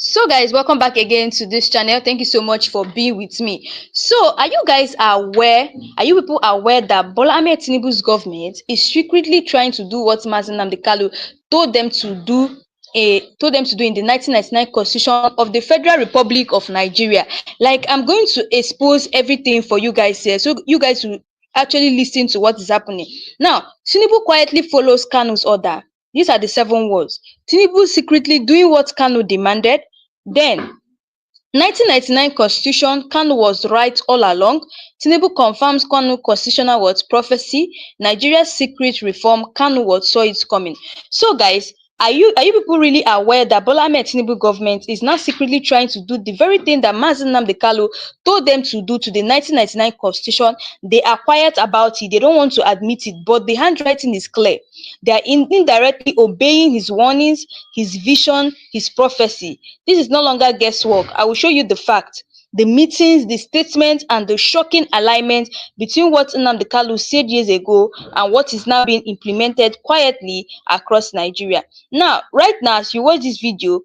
So guys, welcome back again to this channel. Thank you so much for being with me. So are you guys aware, are you people aware that Bola Ahmed Tinubu's government is secretly trying to do what Mazi Nnamdi Kanu told them to do in the 1999 Constitution of the Federal Republic of Nigeria? Like, I'm going to expose everything for you guys here, so you guys will actually listen to what is happening. Now, Tinubu quietly follows Kanu's order. These are the 7 words. Tinubu secretly doing what Kanu demanded. Then, 1999 Constitution, Kanu was right all along. Tinubu confirms Kanu constitutional what prophecy. Nigeria's secret reform, Kanu what saw it coming. So guys, are you people really aware that Bola Ahmed Tinubu government is now secretly trying to do the very thing that Mazi Nnamdi Kanu told them to do to the 1999 Constitution? They are quiet about it. They don't want to admit it, but the handwriting is clear. They are indirectly obeying his warnings, his vision, his prophecy. This is no longer guesswork. I will show you the fact, the meetings, the statements, and the shocking alignment between what Nnamdi Kanu said years ago and what is now being implemented quietly across Nigeria. Now, right now, as you watch this video,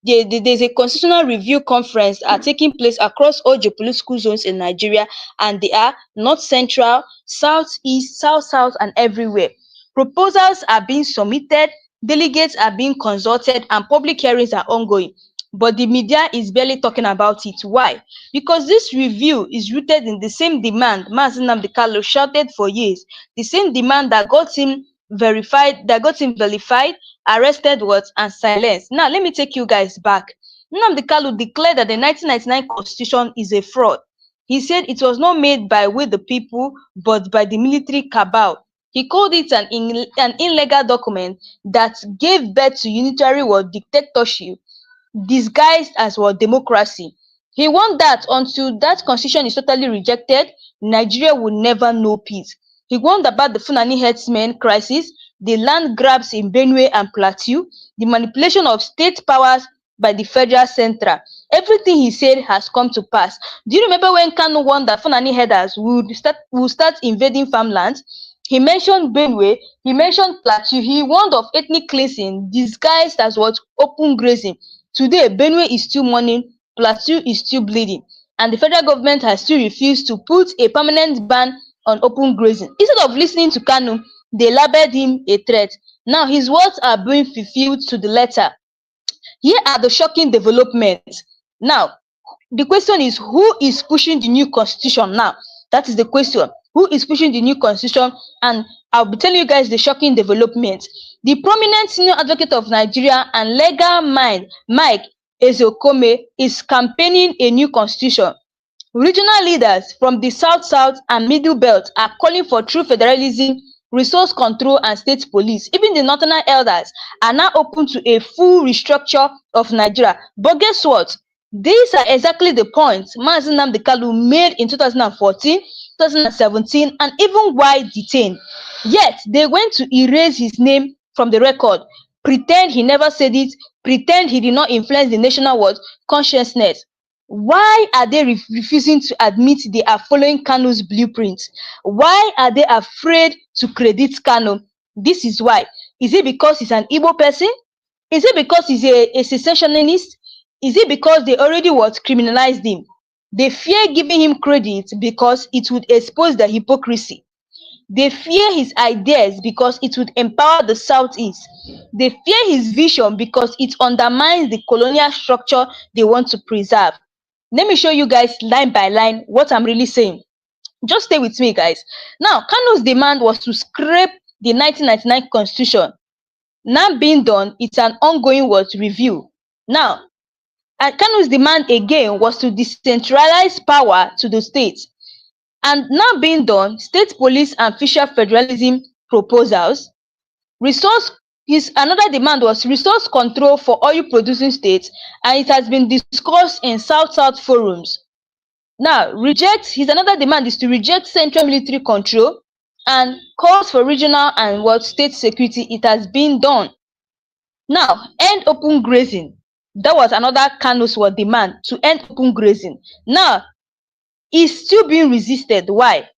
there's a constitutional review conference taking place across all geopolitical zones in Nigeria, and they are north central, south east, south, and everywhere. Proposals are being submitted, delegates are being consulted, and public hearings are ongoing. But the media is barely talking about it. Why? Because this review is rooted in the same demand Mazi Nnamdi Kanu shouted for years, the same demand that got him vilified, arrested, and silenced. Now, let me take you guys back. Nnamdi Kanu declared that the 1999 Constitution is a fraud. He said it was not made by we the people, but by the military cabal. He called it an illegal document that gave birth to unitary dictatorship disguised as democracy. He warned that until that constitution is totally rejected, Nigeria will never know peace. He warned about the Fulani herdsmen crisis, the land grabs in Benue and Plateau, the manipulation of state powers by the federal central. Everything he said has come to pass. Do you remember when Kanu warned that Fulani herders would start invading farmlands? He mentioned Benue, he mentioned Plateau, he warned of ethnic cleansing disguised as open grazing. Today, Benue is still mourning, Plateau is still bleeding, and the federal government has still refused to put a permanent ban on open grazing. Instead of listening to Kanu, they labeled him a threat. Now, his words are being fulfilled to the letter. Here are the shocking developments. Now, the question is, who is pushing the new constitution now? That is the question. Who is pushing the new constitution? And I'll be telling you guys the shocking development. The prominent senior advocate of Nigeria and legal mind, Mike Ezeokome, is campaigning a new constitution. Regional leaders from the South and Middle Belt are calling for true federalism, resource control, and state police. Even the Northern elders are now open to a full restructure of Nigeria. But guess what? These are exactly the points Mazi Nnamdi Kanu made in 2014, 2017, and even while detained. Yet, they went to erase his name from the record, pretend he never said it, pretend he did not influence the national consciousness. Why are they refusing to admit they are following Kanu's blueprint? Why are they afraid to credit Kanu? This is why. Is it because he's an Igbo person? Is it because he's a secessionist? Is it because they already criminalized him? They fear giving him credit because it would expose the hypocrisy. They fear his ideas because it would empower the Southeast. They fear his vision because it undermines the colonial structure they want to preserve. Let me show you guys line by line what I'm really saying. Just stay with me, guys. Now, Kanu's demand was to scrape the 1999 Constitution. Now being done, it's an ongoing review. Now, and Kanu's demand again was to decentralize power to the states. And now being done, state police and fiscal federalism proposals. Another demand was resource control for oil producing states, and it has been discussed in South forums. Now, his another demand is to reject central military control and calls for regional and state security. It has been done. Now, end open grazing. That was another Kanu's demand, to end open grazing. Now, it's still being resisted. Why?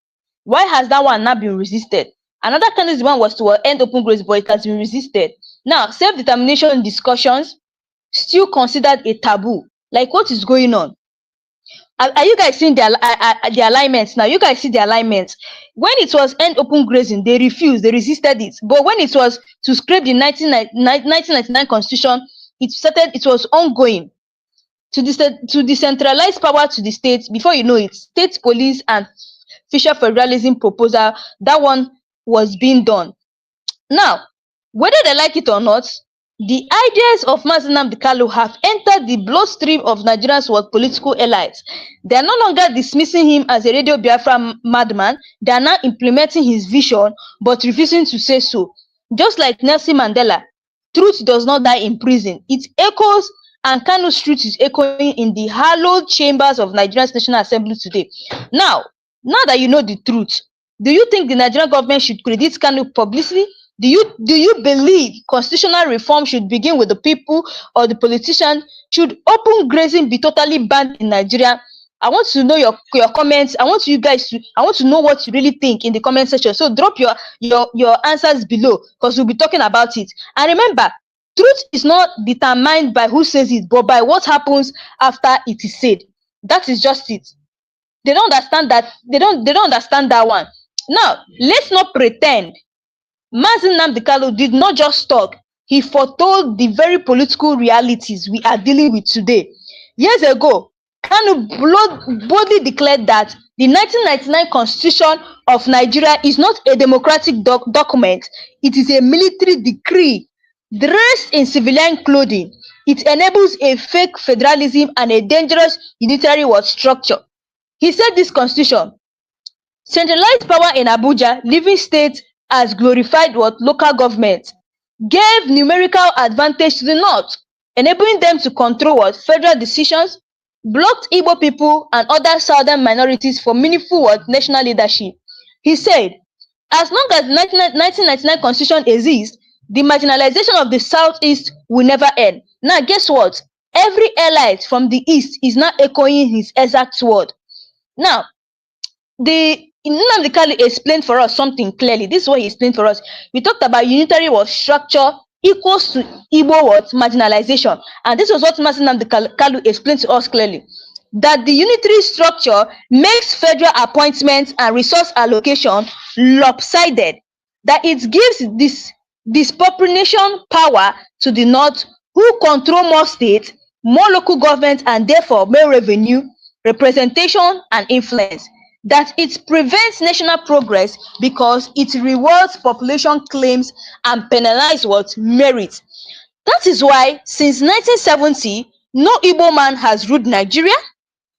Why has that one not been resisted? Another Kanu's demand was to end open grazing, but it has been resisted. Now, self-determination discussions, still considered a taboo. Like, what is going on? Are you guys seeing the alignments now? You guys see the alignments. When it was end open grazing, they refused, they resisted it. But when it was to scrape the 1999 constitution, it was ongoing. To decentralize power to the states. Before you know it, state police and fiscal federalism proposal, that one was being done. Now, whether they like it or not, the ideas of Mazi Nnamdi Kanu have entered the bloodstream of Nigeria's political elites. They are no longer dismissing him as a Radio Biafra madman. They are now implementing his vision, but refusing to say so. Just like Nelson Mandela, truth does not die in prison. It echoes, and Kanu's truth is echoing in the hallowed chambers of Nigeria's National Assembly today. Now that you know the truth, do you think the Nigerian government should credit Kanu publicly? Do you believe constitutional reform should begin with the people or the politician? Should open grazing be totally banned in Nigeria? I want to know your comments. I want to know what you really think in the comment section. So drop your answers below, because we'll be talking about it. And remember, truth is not determined by who says it, but by what happens after it is said. That is just it. They don't understand that. They don't understand that one. Now, let's not pretend Mazi Nnamdi Kanu did not just talk, he foretold the very political realities we are dealing with today. Years ago, Kanu boldly declared that the 1999 Constitution of Nigeria is not a democratic document, it is a military decree dressed in civilian clothing. It enables a fake federalism and a dangerous unitary world structure. He said this constitution centralized power in Abuja, leaving states as glorified local government, gave numerical advantage to the north, enabling them to control federal decisions, blocked Igbo people and other southern minorities from meaningful national leadership. He said, as long as the 1999 constitution exists, the marginalization of the southeast will never end. Now, guess what? Every elite from the east is now echoing his exact word. Now, Nnamdi Kanu explained for us something clearly. This is what he explained for us. We talked about unitary structure equals to Igbo marginalization. And this was what Mazi Nnamdi Kanu explained to us clearly. That the unitary structure makes federal appointments and resource allocation lopsided. That it gives this disproportionate power to the north, who control more states, more local governments, and therefore more revenue, representation, and influence. That it prevents national progress because it rewards population claims and penalizes merit. That is why since 1970, no Igbo man has ruled Nigeria.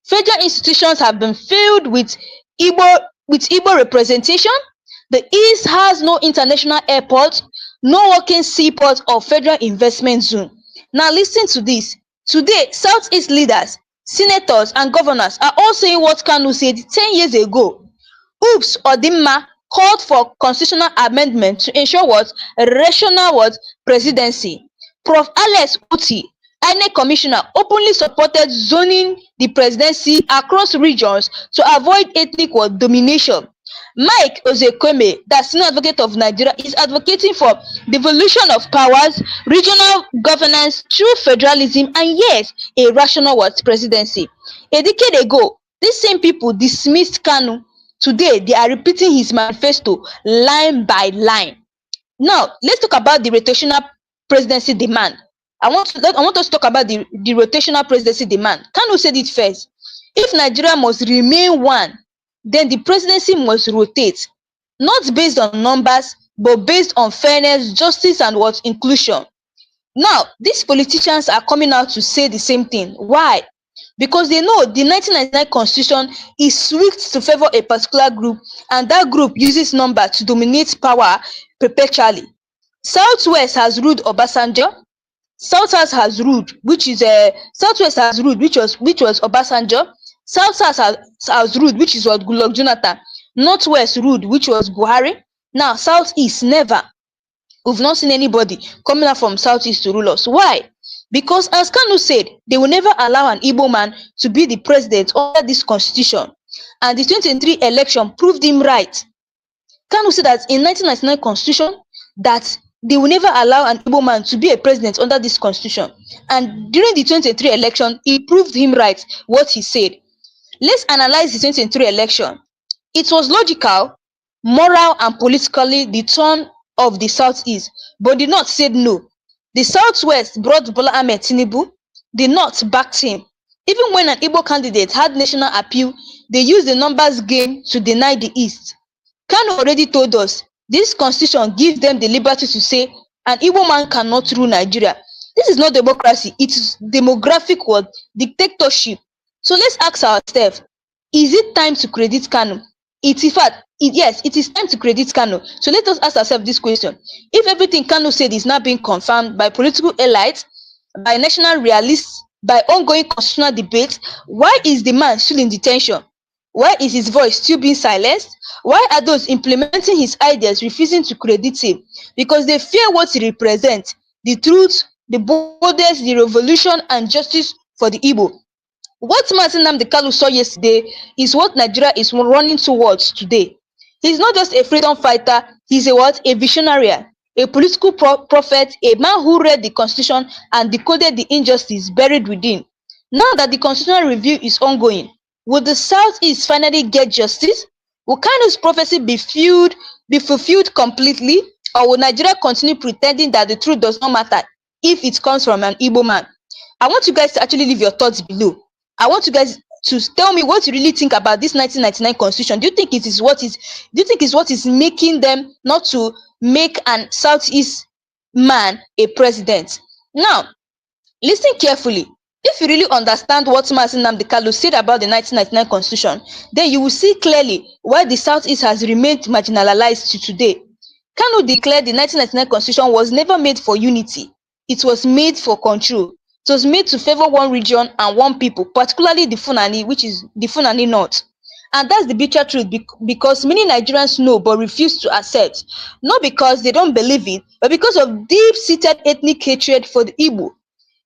Federal institutions have been filled with Igbo representation. The East has no international airport, no working seaport or federal investment zone. Now listen to this. Today, Southeast leaders, senators and governors are all saying what Kanu said 10 years ago. Oops Odimma called for constitutional amendment to ensure rational presidency. Prof. Alex Uti, INEC commissioner, openly supported zoning the presidency across regions to avoid ethnic domination. Mike Ozekweme, the senior advocate of Nigeria, is advocating for devolution of powers, regional governance through federalism, and yes, a rational presidency. A decade ago, these same people dismissed Kanu. Today, they are repeating his manifesto line by line. Now, let's talk about the rotational presidency demand. I want us to talk about the rotational presidency demand. Kanu said it first. If Nigeria must remain one, then the presidency must rotate, not based on numbers, but based on fairness, justice, and inclusion. Now, these politicians are coming out to say the same thing. Why? Because they know the 1999 constitution is switched to favor a particular group, and that group uses number to dominate power perpetually. Southwest has ruled Obasanjo. Southwest has ruled, which was Obasanjo. South has ruled, which is Goodluck Jonathan. Northwest ruled, which was Buhari. Now Southeast, never. We've not seen anybody coming out from Southeast to rule us. Why? Because as Kanu said, they will never allow an Igbo man to be the president under this constitution. And the 2023 election proved him right. Kanu said that in 1999 constitution, that they will never allow an Igbo man to be a president under this constitution. And during the 2023 election, he proved him right what he said. Let's analyze the 2023 election. It was logical, moral, and politically the turn of the Southeast, but the North said no. The Southwest brought Bola Ahmed Tinubu. The North backed him. Even when an Igbo candidate had national appeal, they used the numbers game to deny the East. Kanu already told us this constitution gives them the liberty to say an Igbo man cannot rule Nigeria. This is not democracy, it is demographic what? Dictatorship. So let's ask ourselves, is it time to credit Kanu? In fact, yes, it is time to credit Kanu. So let us ask ourselves this question. If everything Kanu said is now being confirmed by political elites, by national realists, by ongoing constitutional debates, why is the man still in detention? Why is his voice still being silenced? Why are those implementing his ideas refusing to credit him? Because they fear what he represents, the truth, the borders, the revolution, and justice for the Igbo. What Mazi Nnamdi Kanu saw yesterday is what Nigeria is running towards today. He's not just a freedom fighter, he's a what? A visionary, a political prophet, a man who read the constitution and decoded the injustice buried within. Now that the constitutional review is ongoing, will the Southeast finally get justice? Will Kanu's prophecy be fulfilled completely? Or will Nigeria continue pretending that the truth does not matter if it comes from an Igbo man? I want you guys to actually leave your thoughts below. I want you guys to tell me what you really think about this 1999 constitution. Do you think it's what is making them not to make an Southeast man a president? Now, listen carefully. If you really understand what Mazi Nnamdi Kanu said about the 1999 constitution, then you will see clearly why the Southeast has remained marginalized to today. Kanu declared the 1999 constitution was never made for unity. It was made for control. It was made to favor one region and one people, particularly the Fulani, which is the Fulani North. And that's the bitter truth because many Nigerians know but refuse to accept. Not because they don't believe it, but because of deep-seated ethnic hatred for the Igbo.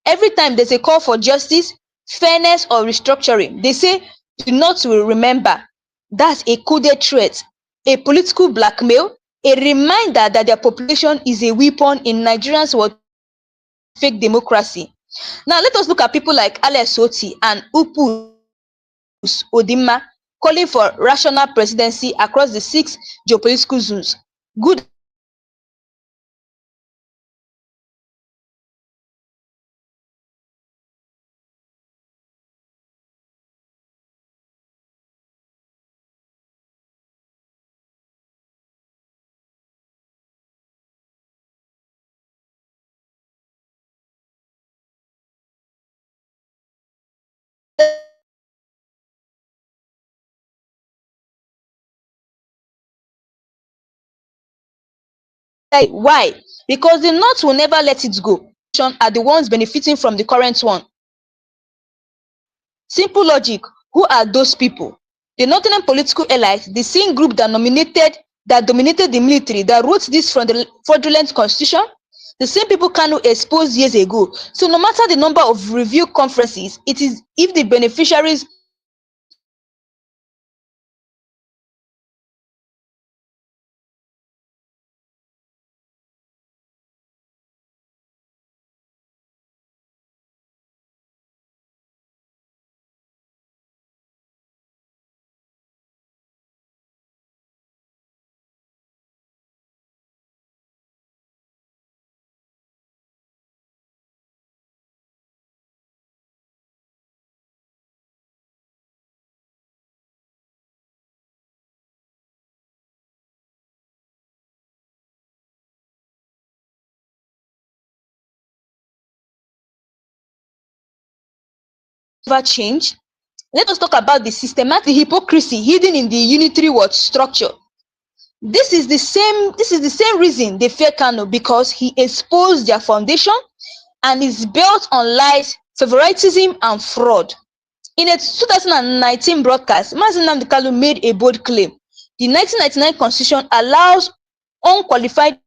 Every time there's a call for justice, fairness, or restructuring, they say the North will remember. That's a coded threat, a political blackmail, a reminder that their population is a weapon in Nigerians' what fake democracy. Now let us look at people like Alex Oti and Upus Odimma calling for rational presidency across the 6 geopolitical zones. Good why? Because the North will never let it go. Are the ones benefiting from the current one. Simple logic, who are those people? The northern political elites, the same group that dominated the military, that wrote this fraudulent constitution, the same people Kanu exposed years ago. So no matter the number of review conferences, it is if the beneficiaries ever change. Let us talk about the systematic hypocrisy hidden in the unitary word structure. This is the same reason they fear Kanu, because he exposed their foundation and is built on lies, favoritism, and fraud. In a 2019 broadcast, Mazi Nnamdi Kanu made a bold claim. The 1999 constitution allows unqualified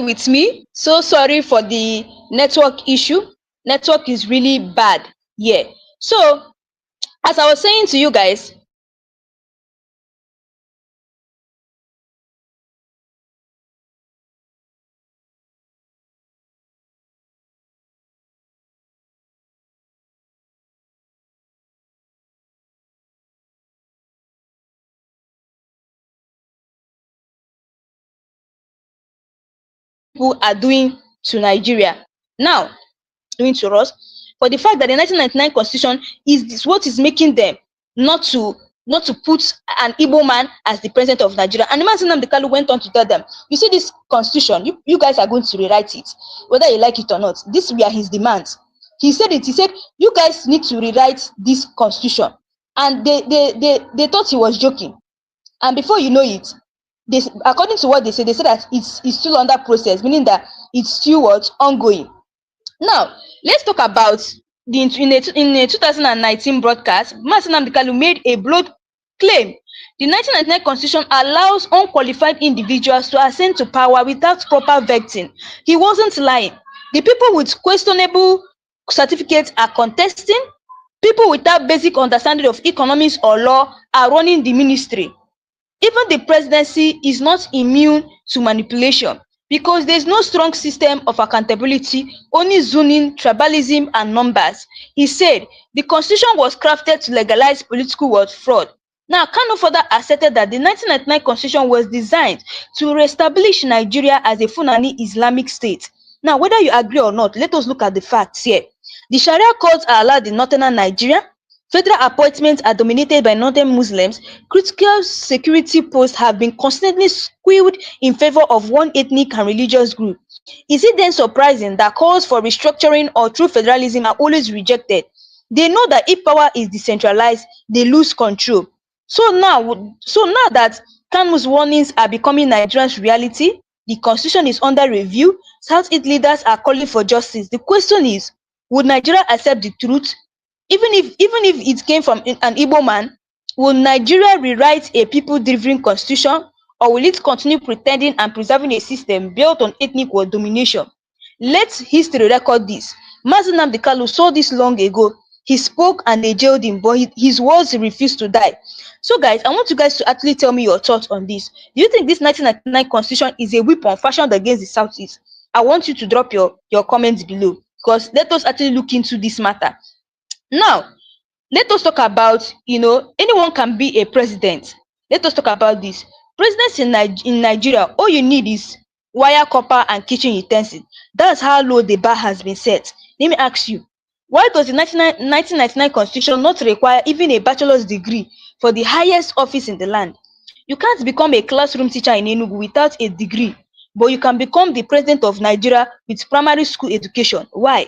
with me. So sorry for the network issue. Network is really bad here. So, as I was saying to you guys, people are doing to Nigeria now, doing to us, for the fact that the 1999 constitution is what is making them not to not to put an Igbo man as the president of Nigeria. And the man Nnamdi Kanu went on to tell them, you see this constitution, you guys are going to rewrite it, whether you like it or not. These were his demands. He said it. He said, you guys need to rewrite this constitution. And they thought he was joking. And before you know it, they, according to what they said that it's still under process, meaning that it's still what ongoing. Now, let's talk about in a 2019 broadcast. Mazi Nnamdi Kanu made a bold claim. The 1999 constitution allows unqualified individuals to ascend to power without proper vetting. He wasn't lying. The people with questionable certificates are contesting. People without basic understanding of economics or law are running the ministry. Even the presidency is not immune to manipulation because there is no strong system of accountability, only zoning, tribalism, and numbers. He said the constitution was crafted to legalize political fraud. Now, Kanu further asserted that the 1999 constitution was designed to reestablish Nigeria as a Fulani Islamic state. Now, whether you agree or not, let us look at the facts here. The Sharia courts are allowed in northern Nigeria. Federal appointments are dominated by northern Muslims. Critical security posts have been constantly skewed in favor of one ethnic and religious group. Is it then surprising that calls for restructuring or true federalism are always rejected? They know that if power is decentralized, they lose control. So now that Kanu's warnings are becoming Nigeria's reality, the constitution is under review, Southeast leaders are calling for justice. The question is, would Nigeria accept the truth? Even if it came from an Igbo man, will Nigeria rewrite a people-driven constitution, or will it continue pretending and preserving a system built on ethnic world domination? Let history record this. Mazi Nnamdi Kanu saw this long ago. He spoke and they jailed him, but his words refused to die. So guys, I want you guys to actually tell me your thoughts on this. Do you think this 1999 constitution is a weapon fashioned against the Southeast? I want you to drop your comments below, because let us actually look into this matter. Now, let us talk about, anyone can be a president. Let us talk about this. Presidents in Nigeria, all you need is wire, copper, and kitchen utensils. That's how low the bar has been set. Let me ask you, why does the 1999 constitution not require even a bachelor's degree for the highest office in the land? You can't become a classroom teacher in Enugu without a degree. but you can become the president of Nigeria with primary school education. Why?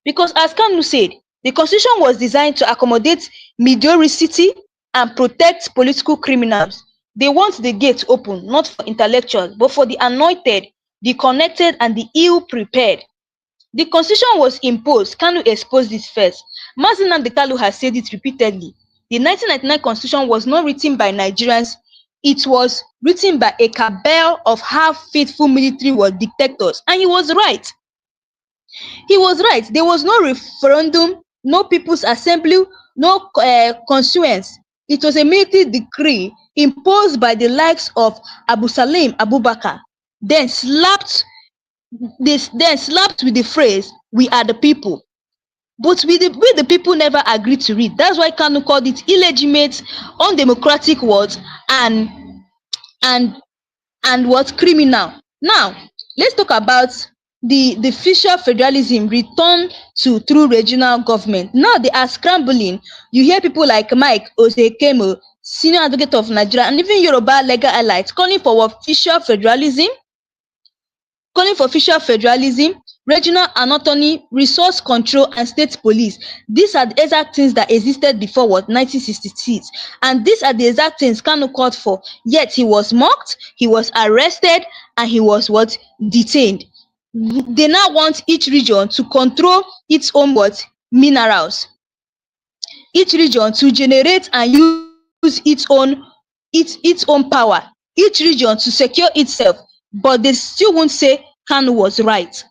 Because as Kanu said, the constitution was designed to accommodate mediocrity and protect political criminals. They want the gate open, not for intellectuals, but for the anointed, the connected, and the ill-prepared. The constitution was imposed. Kanu exposed it first. Mazi Nnamdi Kanu has said it repeatedly. The 1999 constitution was not written by Nigerians. It was written by a cabal of half-faithful military war dictators. And he was right. He was right. There was no referendum, no people's assembly, no constituents. It was a military decree imposed by the likes of Abu Salim Abubakar, then slapped with the phrase, "We are the people." But we the people never agreed to it. That's why Kanu called it illegitimate, undemocratic words, and what criminal. Now, let's talk about the fiscal federalism return to through regional government. Now they are scrambling. You hear people like Mike Osekemo, senior advocate of Nigeria, and even Yoruba legal allies calling for fiscal federalism, regional autonomy, resource control, and state police. These are the exact things that existed before 1966, and these are the exact things Kanu called for. Yet he was mocked, he was arrested, and he was detained. They now want each region to control its own minerals, each region to generate and use its own power, each region to secure itself, but they still won't say Kanu was right.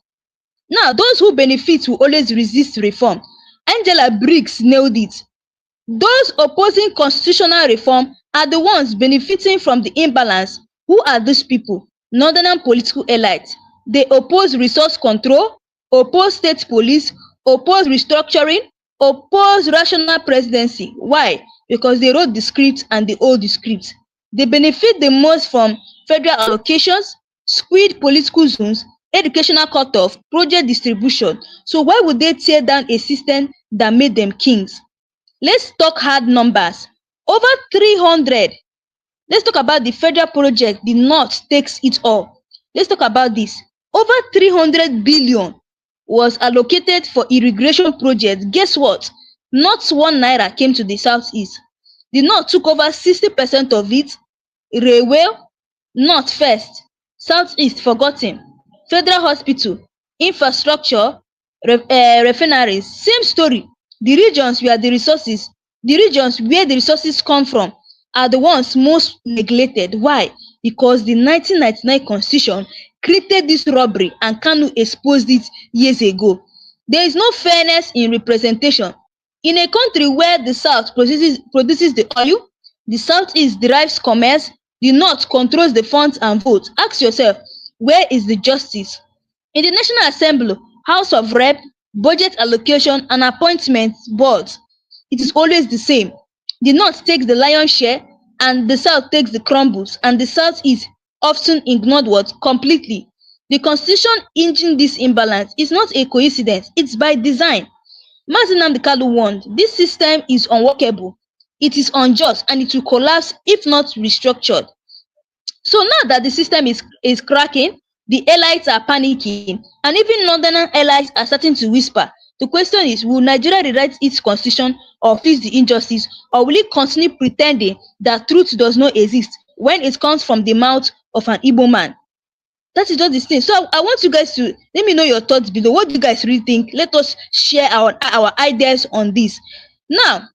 Now, those who benefit will always resist reform. Angela Briggs nailed it. Those opposing constitutional reform are the ones benefiting from the imbalance. Who are these people? Northern political elites. They oppose resource control, oppose state police, oppose restructuring, oppose rational presidency. Why? Because they wrote the script and they hold the script. They benefit the most from federal allocations, squid political zones, educational cutoff, project distribution. So why would they tear down a system that made them kings? Let's talk hard numbers. Over 300. Let's talk about the federal project. The North takes it all. Let's talk about this. Over 300 billion was allocated for irrigation projects. Guess what? Not 1 naira came to the Southeast. The North took over 60% of it. Railway, North first. Southeast forgotten. Federal hospital, infrastructure, refineries, same story. The regions where the resources come from are the ones most neglected. Why? Because the 1999 constitution created this robbery and Kanu exposed it years ago. There is no fairness in representation. In a country where the South produces the oil, the Southeast derives commerce, the North controls the funds and votes. Ask yourself, where is the justice? In the National Assembly, House of Rep, budget allocation, and appointment boards, it is always the same. The North takes the lion's share, and the South takes the crumbles, and the South is often ignored completely. The Constitution hinging this imbalance is not a coincidence, it's by design. Mazi Nnamdi Kanu warned, this system is unworkable, it is unjust, and it will collapse if not restructured. So now that the system is cracking, the elites are panicking, and even northern elites are starting to whisper. The question is, will Nigeria rewrite its constitution or fix the injustice, or will it continue pretending that truth does not exist when it comes from the mouth of an Igbo man? That is just the thing. So I want you guys to let me know your thoughts below. What do you guys really think? Let us share our ideas on this. Now,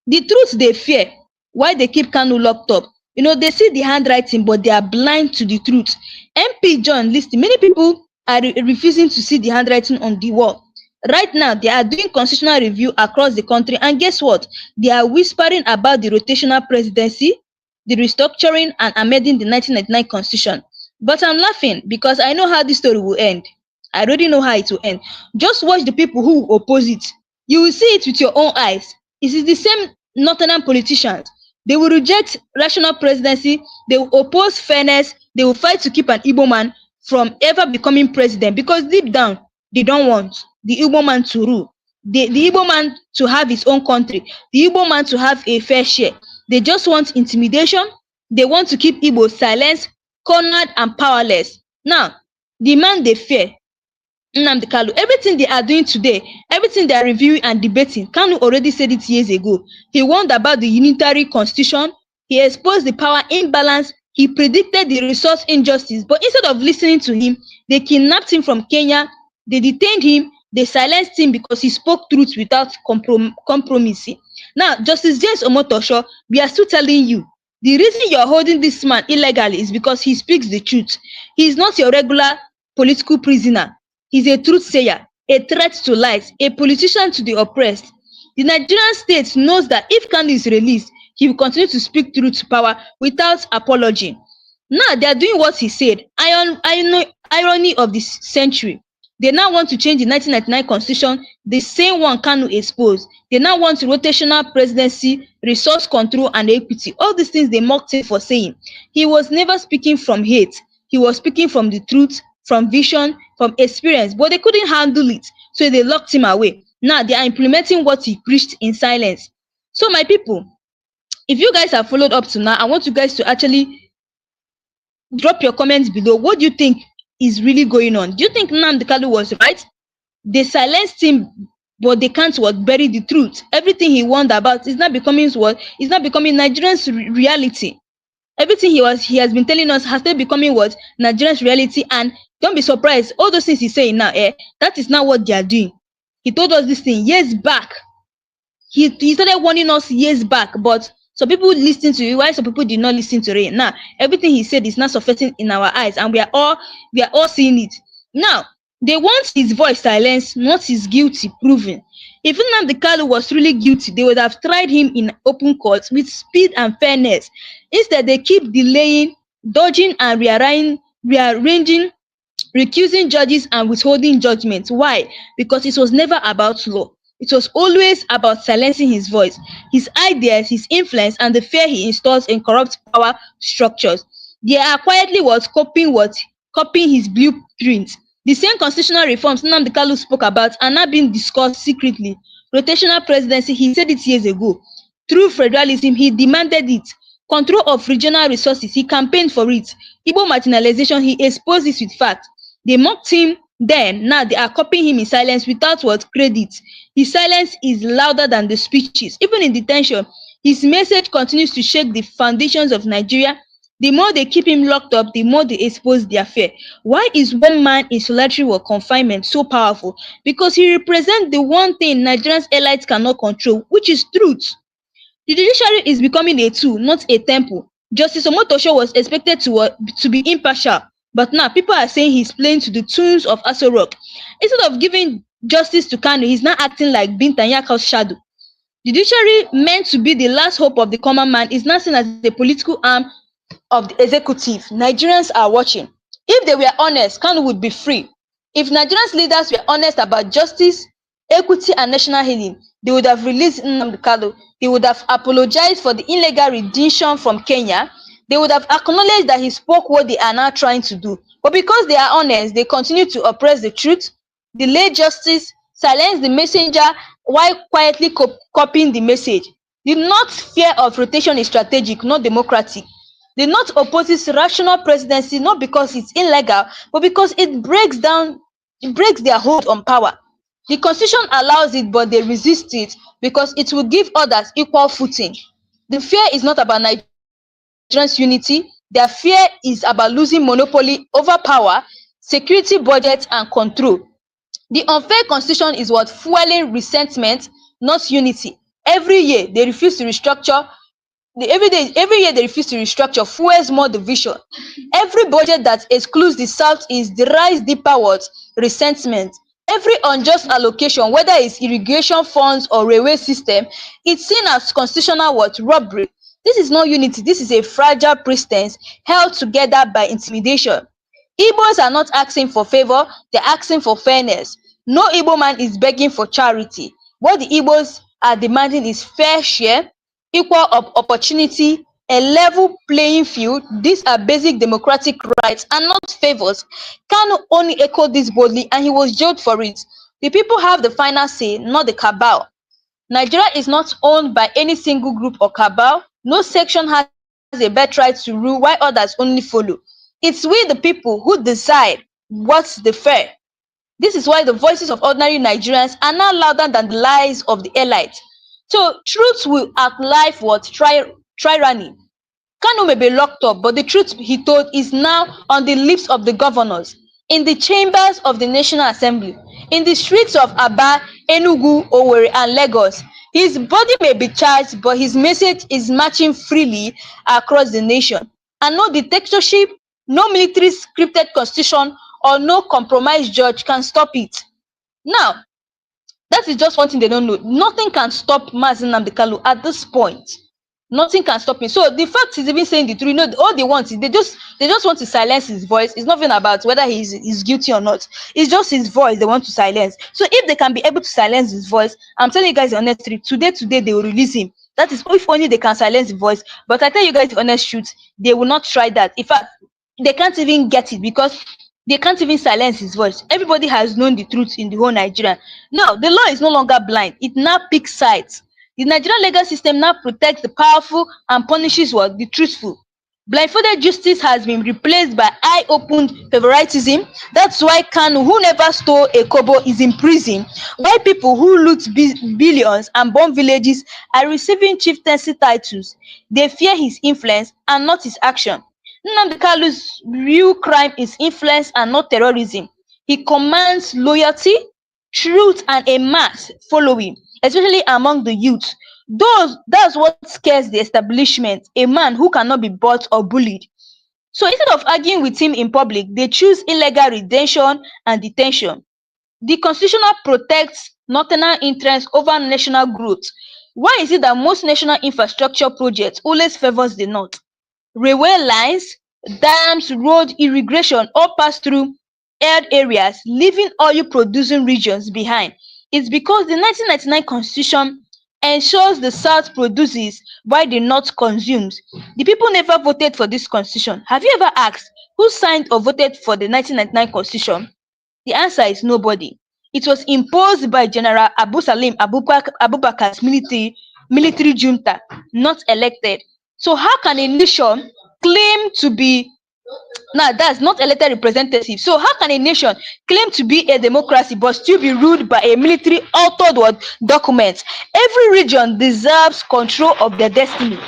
the truth they fear, why they keep Kanu locked up. They see the handwriting, but they are blind to the truth. MP John listing, many people are refusing to see the handwriting on the wall. Right now, they are doing constitutional review across the country, and guess what? They are whispering about the rotational presidency, the restructuring, and amending the 1999 constitution. But I'm laughing because I know how this story will end. I already know how it will end. Just watch the people who oppose it. You will see it with your own eyes. It is the same northern politicians. They will reject rational presidency. They will oppose fairness. They will fight to keep an Igbo man from ever becoming president, because deep down, they don't want the Igbo man to rule. The Igbo man to have his own country. The Igbo man to have a fair share. They just want intimidation. They want to keep Igbo silenced, cornered, and powerless. Now, the man they fear, Nnamdi Kanu, everything they are doing today, everything they are reviewing and debating, Kanu already said it years ago. He warned about the unitary constitution, he exposed the power imbalance, he predicted the resource injustice, but instead of listening to him, they kidnapped him from Kenya, they detained him, they silenced him because he spoke truth without compromising. Now, Justice James Omotosho, we are still telling you, the reason you're holding this man illegally is because he speaks the truth. He is not your regular political prisoner. He's a truth sayer, a threat to lies, a politician to the oppressed. The Nigerian state knows that if Kanu is released, he will continue to speak truth to power without apology. Now they are doing what he said. Irony of this century. They now want to change the 1999 constitution, the same one Kanu exposed. They now want rotational presidency, resource control, and equity. All these things they mocked him for saying. He was never speaking from hate. He was speaking from the truth, from vision, from experience, but they couldn't handle it, so they locked him away. Now they are implementing what he preached in silence. So my people, if you guys have followed up to now, I want you guys to actually drop your comments below. What do you think is really going on? Do you think Nnamdi Kanu was right? They silenced him, but they can't what bury the truth. Everything he warned about is not becoming what is not becoming Nigerian's reality. Everything he has been telling us has started becoming what Nigerian's reality, and don't be surprised. All those things he's saying now, that is not what they are doing. He told us this thing years back. He started warning us years back, but some people listened to it, while some people did not listen to it. Now everything he said is not surfacing in our eyes, and we are all seeing it. Now they want his voice silenced, not his guilty proven. If Nnamdi Kanu was really guilty, they would have tried him in open court with speed and fairness. Instead, they keep delaying, dodging, and rearranging, recusing judges and withholding judgment. Why? Because it was never about law. It was always about silencing his voice, his ideas, his influence, and the fear he installs in corrupt power structures. They are quietly copying his blueprint. The same constitutional reforms Nnamdi Kanu spoke about are now being discussed secretly. Rotational presidency, he said it years ago. Through federalism, he demanded it. Control of regional resources, he campaigned for it. Igbo marginalization, he exposed it with facts. They mocked him then, now they are copying him in silence without what credit. His silence is louder than the speeches. Even in detention, his message continues to shake the foundations of Nigeria. The more they keep him locked up, the more they expose their fear. Why is one man in solitary or confinement so powerful? Because he represents the one thing Nigerians elites cannot control, which is truth. The judiciary is becoming a tool, not a temple. Justice Omotosho was expected to be impartial, but now people are saying he's playing to the tunes of Aso Rock. Instead of giving justice to Kanu, he's now acting like Binta Nyaka's shadow. The judiciary, meant to be the last hope of the common man, is now seen as a political arm of the executive. Nigerians are watching. If they were honest, Kanu would be free. If Nigerians leaders were honest about justice, equity, and national healing, they would have released Nnamdi Kanu. They would have apologized for the illegal rendition from Kenya. They would have acknowledged that he spoke what they are now trying to do. But because they are honest, they continue to oppress the truth, delay justice, silence the messenger while quietly copying the message. The North fear of rotation is strategic, not democratic. The North opposes rational presidency not because it's illegal, but because it breaks their hold on power. The constitution allows it, but they resist it because it will give others equal footing. The fear is not about Nigerians' unity. Their fear is about losing monopoly over power, security, budget, and control. The unfair constitution is what fueling resentment, not unity. Every year they refuse to restructure fuels more division. Every budget that excludes the South is derives deeper what resentment. Every unjust allocation, whether it's irrigation funds or railway system, it's seen as constitutional what robbery. This is not unity, this is a fragile pretense held together by intimidation. Igbos are not asking for favor, they're asking for fairness. No Igbo man is begging for charity. What the Igbos are demanding is fair share, equal opportunity, a level playing field. These are basic democratic rights and not favors. Kanu only echoed this boldly and he was jailed for it. The people have the final say, not the cabal. Nigeria is not owned by any single group or cabal. No section has a birthright to rule while others only follow. It's we the people who decide what's the fair. This is why the voices of ordinary Nigerians are now louder than the lies of the elite. So truth will outlive what tyranny. Kanu may be locked up, but the truth he told is now on the lips of the governors, in the chambers of the National Assembly, in the streets of Aba, Enugu, Owerri, and Lagos. His body may be charged, but his message is marching freely across the nation. And no dictatorship, no military scripted constitution, or no compromised judge can stop it. Now, that is just one thing they don't know. Nothing can stop Mazi Nnamdi Kanu at this point. Nothing can stop him. So the fact he's even saying the truth, all they want is they just want to silence his voice. It's nothing about whether he's guilty or not. It's just his voice they want to silence. So if they can be able to silence his voice, I'm telling you guys the honest truth, today they will release him. That is if only they can silence the voice. But I tell you guys the honest truth, they will not try that. In fact, they can't even get it because they can't even silence his voice. Everybody has known the truth in the whole Nigeria. Now, the law is no longer blind. It now picks sides. The Nigerian legal system now protects the powerful and punishes what? The truthful. Blindfolded justice has been replaced by eye-opened favoritism. That's why Kanu, who never stole a kobo, is in prison. Why people who loot billions and bomb villages are receiving chieftaincy titles. They fear his influence and not his action. Nnamdi Kalu's real crime is influence and not terrorism. He commands loyalty, truth, and a mass following, especially among the youth. That's what scares the establishment, a man who cannot be bought or bullied. So instead of arguing with him in public, they choose illegal retention and detention. The constitution protects national interests over national growth. Why is it that most national infrastructure projects always favors the north? Railway lines, dams, road, irrigation all pass through arid areas, leaving oil-producing regions behind. It's because the 1999 Constitution ensures the South produces while the North consumes. The people never voted for this Constitution. Have you ever asked who signed or voted for the 1999 Constitution? The answer is nobody. It was imposed by General Abu Salim Abubakar's military junta, not elected. So how can a nation claim to be now that's not elected representative? So how can a nation claim to be a democracy but still be ruled by a military authored document? Every region deserves control of their destiny.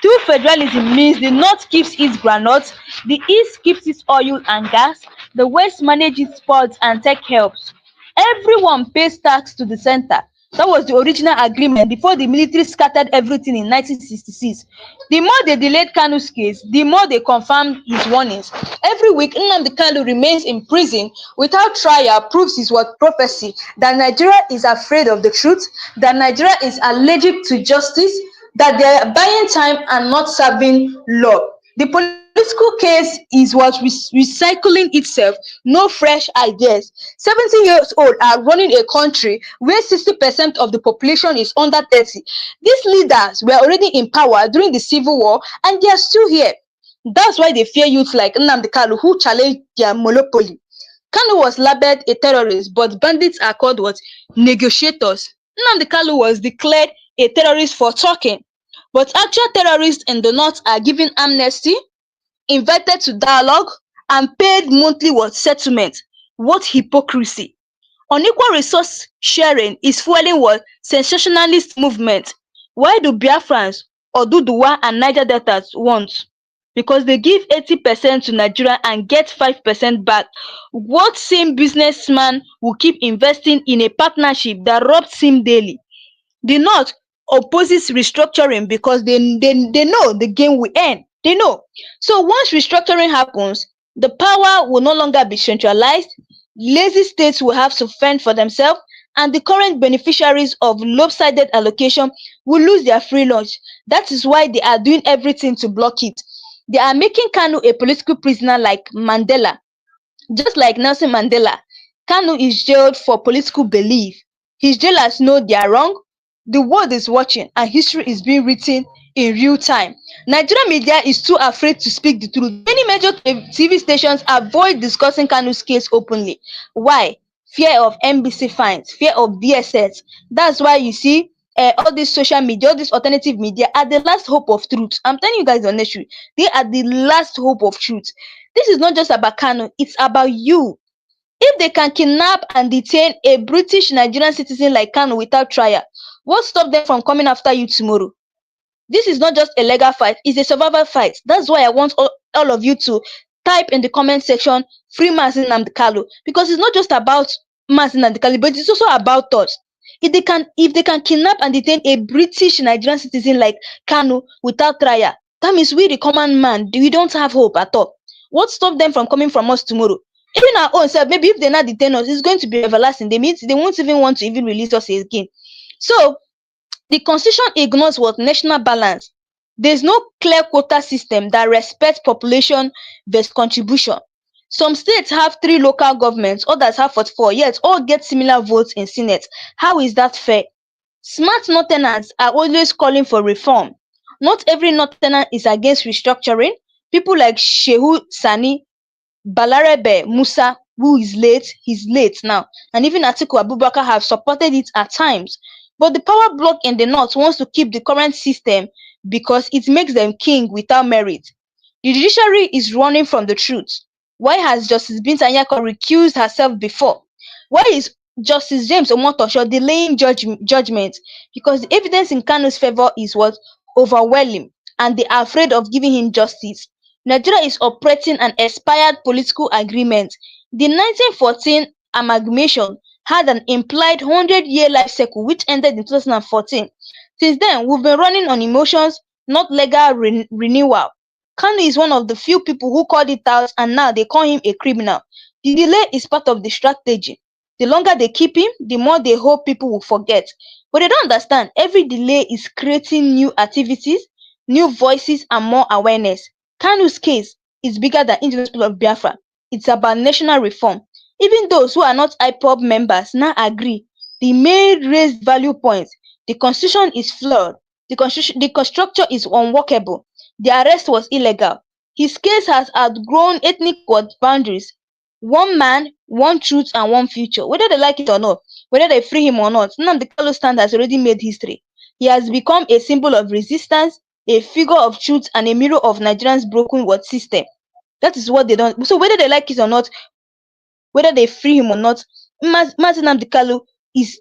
True federalism means the north keeps its groundnuts, the east keeps its oil and gas, the west manages sports and tech helps. Everyone pays tax to the center. That was the original agreement before the military scattered everything in 1966. The more they delayed Kanu's case, the more they confirmed his warnings. Every week, Nnamdi Kanu remains in prison without trial proves his what prophecy that Nigeria is afraid of the truth, that Nigeria is allergic to justice, that they are buying time and not serving law. The political case is what recycling itself, no fresh ideas. 70 years old are running a country where 60% of the population is under 30. These leaders were already in power during the civil war and they are still here. That's why they fear youth like Nnamdi Kanu who challenged their monopoly. Kanu was labeled a terrorist, but bandits are called what? Negotiators. Nnamdi Kanu was declared a terrorist for talking, but actual terrorists in the north are given amnesty, invited to dialogue, and paid monthly what settlement. What hypocrisy! Unequal resource sharing is fueling what sensationalist movement. Why do Biafrans, Oduduwa, and Niger Deltas want? Because they give 80% to Nigeria and get 5% back. What same businessman will keep investing in a partnership that robs him daily? The North opposes restructuring because they know the game will end. They know. So once restructuring happens, the power will no longer be centralized. Lazy states will have to fend for themselves, and the current beneficiaries of lopsided allocation will lose their free lunch. That is why they are doing everything to block it. They are making Kanu a political prisoner like Mandela. Just like Nelson Mandela, Kanu is jailed for political belief. His jailers know they are wrong. The world is watching and history is being written in real time. Nigerian media is too afraid to speak the truth. Many major TV stations avoid discussing Kanu's case openly. Why? Fear of NBC fines, fear of DSS. That's why you see all this social media, all this alternative media are the last hope of truth. I'm telling you guys the honest truth. They are the last hope of truth. This is not just about Kanu, it's about you. If they can kidnap and detain a British Nigerian citizen like Kanu without trial, what stops them from coming after you tomorrow? This is not just a legal fight, it's a survival fight. That's why I want all of you to type in the comment section, free Mazin Nnamdi Kanu, because it's not just about Mazin Nnamdi Kanu, but it's also about us. If they can kidnap and detain a British Nigerian citizen like Kanu without trial, that means we the common man, we don't have hope at all. What stops them from coming from us tomorrow? Even our own self, maybe if they not detain us, it's going to be everlasting. They won't even want to even release us again. So the constitution ignores what national balance. There's no clear quota system that respects population versus contribution. Some states have 3 local governments, others have 44, yet all get similar votes in Senate. How is that fair? Smart northerners are always calling for reform. Not every northerner is against restructuring. People like Shehu Sani, Balarebe Musa, who is late, he's late now, and even Atiku Abubakar have supported it at times. But the power bloc in the north wants to keep the current system because it makes them king without merit. The judiciary is running from the truth. Why has Justice Binta Nyako recused herself before? Why is Justice James Omotosho delaying judgment? Because the evidence in Kanu's favor is what? Overwhelming, and they are afraid of giving him justice. Nigeria is operating an expired political agreement. The 1914 amalgamation had an implied 100-year life cycle which ended in 2014. Since then, we've been running on emotions, not legal renewal. Kanu is one of the few people who called it out, and now they call him a criminal. The delay is part of the strategy. The longer they keep him, the more they hope people will forget. But they don't understand, every delay is creating new activities, new voices, and more awareness. Kanu's case is bigger than indigenous people of Biafra. It's about national reform. Even those who are not IPOB members now agree. The main raised value points. The constitution is flawed. The structure is unworkable. The arrest was illegal. His case has outgrown ethnic boundaries. One man, one truth, and one future. Whether they like it or not, whether they free him or not, Nnamdi Kalu's stand has already made history. He has become a symbol of resistance, a figure of truth, and a mirror of Nigerians' broken world system. That is what they don't. So whether they like it or not, whether they free him or not, Mazin Nnamdi Kalu is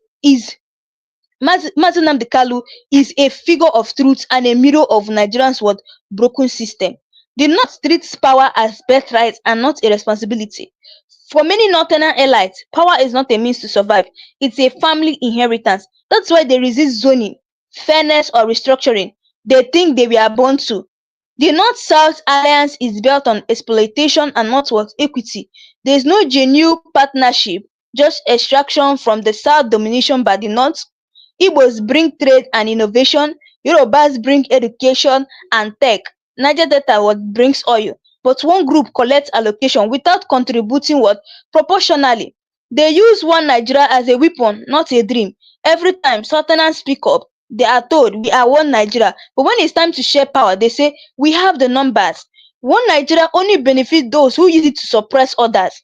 Mazin Nnamdi Kalu is a figure of truth and a mirror of Nigerians' what broken system. The North treats power as birthright and not a responsibility. For many Northern elites, power is not a means to survive, it's a family inheritance. That's why they resist zoning, fairness, or restructuring. They think they were born to. The North-South alliance is built on exploitation and not what equity. There is no genuine partnership, just extraction from the South domination by the North. Igbos bring trade and innovation, Yorubas bring education and tech, Niger Delta what brings oil. But one group collects allocation without contributing what proportionally. They use one Nigeria as a weapon, not a dream. Every time Southerners speak up, they are told we are one Nigeria. But when it's time to share power, they say we have the numbers. One Nigeria only benefits those who use it to suppress others.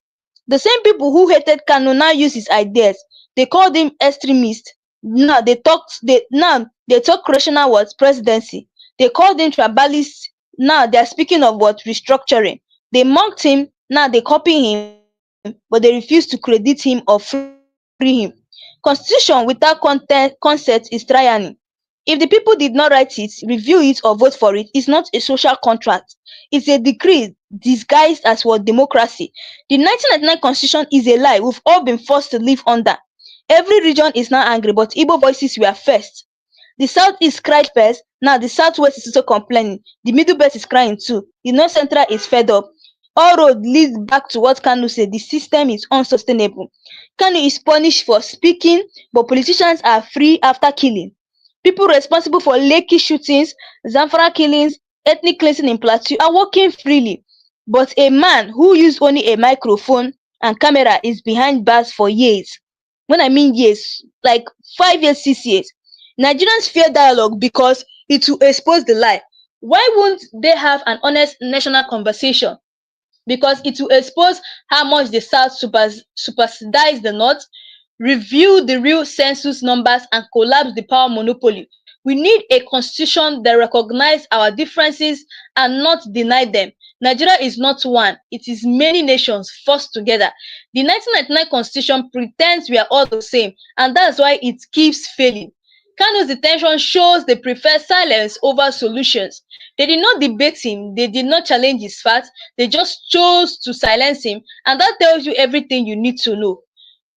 The same people who hated Kanu now use his ideas. They called him extremist. Now they talk rational what presidency. They called him tribalist. Now they are speaking of what restructuring. They mocked him. Now they copy him, but they refuse to credit him or free him. Constitution without consent is tyranny. If the people did not write it, review it, or vote for it, it's not a social contract. It's a decree disguised as what democracy. The 1999 constitution is a lie we've all been forced to live under. Every region is now angry, but Igbo voices were first. The southeast cried first, now the southwest is also complaining. The middle belt is crying too. The north central is fed up. All roads lead back to what Kanu said, the system is unsustainable. Kanu is punished for speaking, but politicians are free after killing. People responsible for Lekki shootings, Zamfara killings, ethnic cleansing in Plateau are working freely. But a man who used only a microphone and camera is behind bars for years. When I mean years, like 5 years, 6 years. Nigerians fear dialogue because it will expose the lie. Why won't they have an honest national conversation? Because it will expose how much the South subsidize the North, review the real census numbers, and collapse the power monopoly. We need a constitution that recognizes our differences and not deny them. Nigeria is not one, it is many nations forced together. The 1999 constitution pretends we are all the same, and that's why it keeps failing. Kanu's detention shows they prefer silence over solutions. They did not debate him, they did not challenge his facts, they just chose to silence him, and that tells you everything you need to know.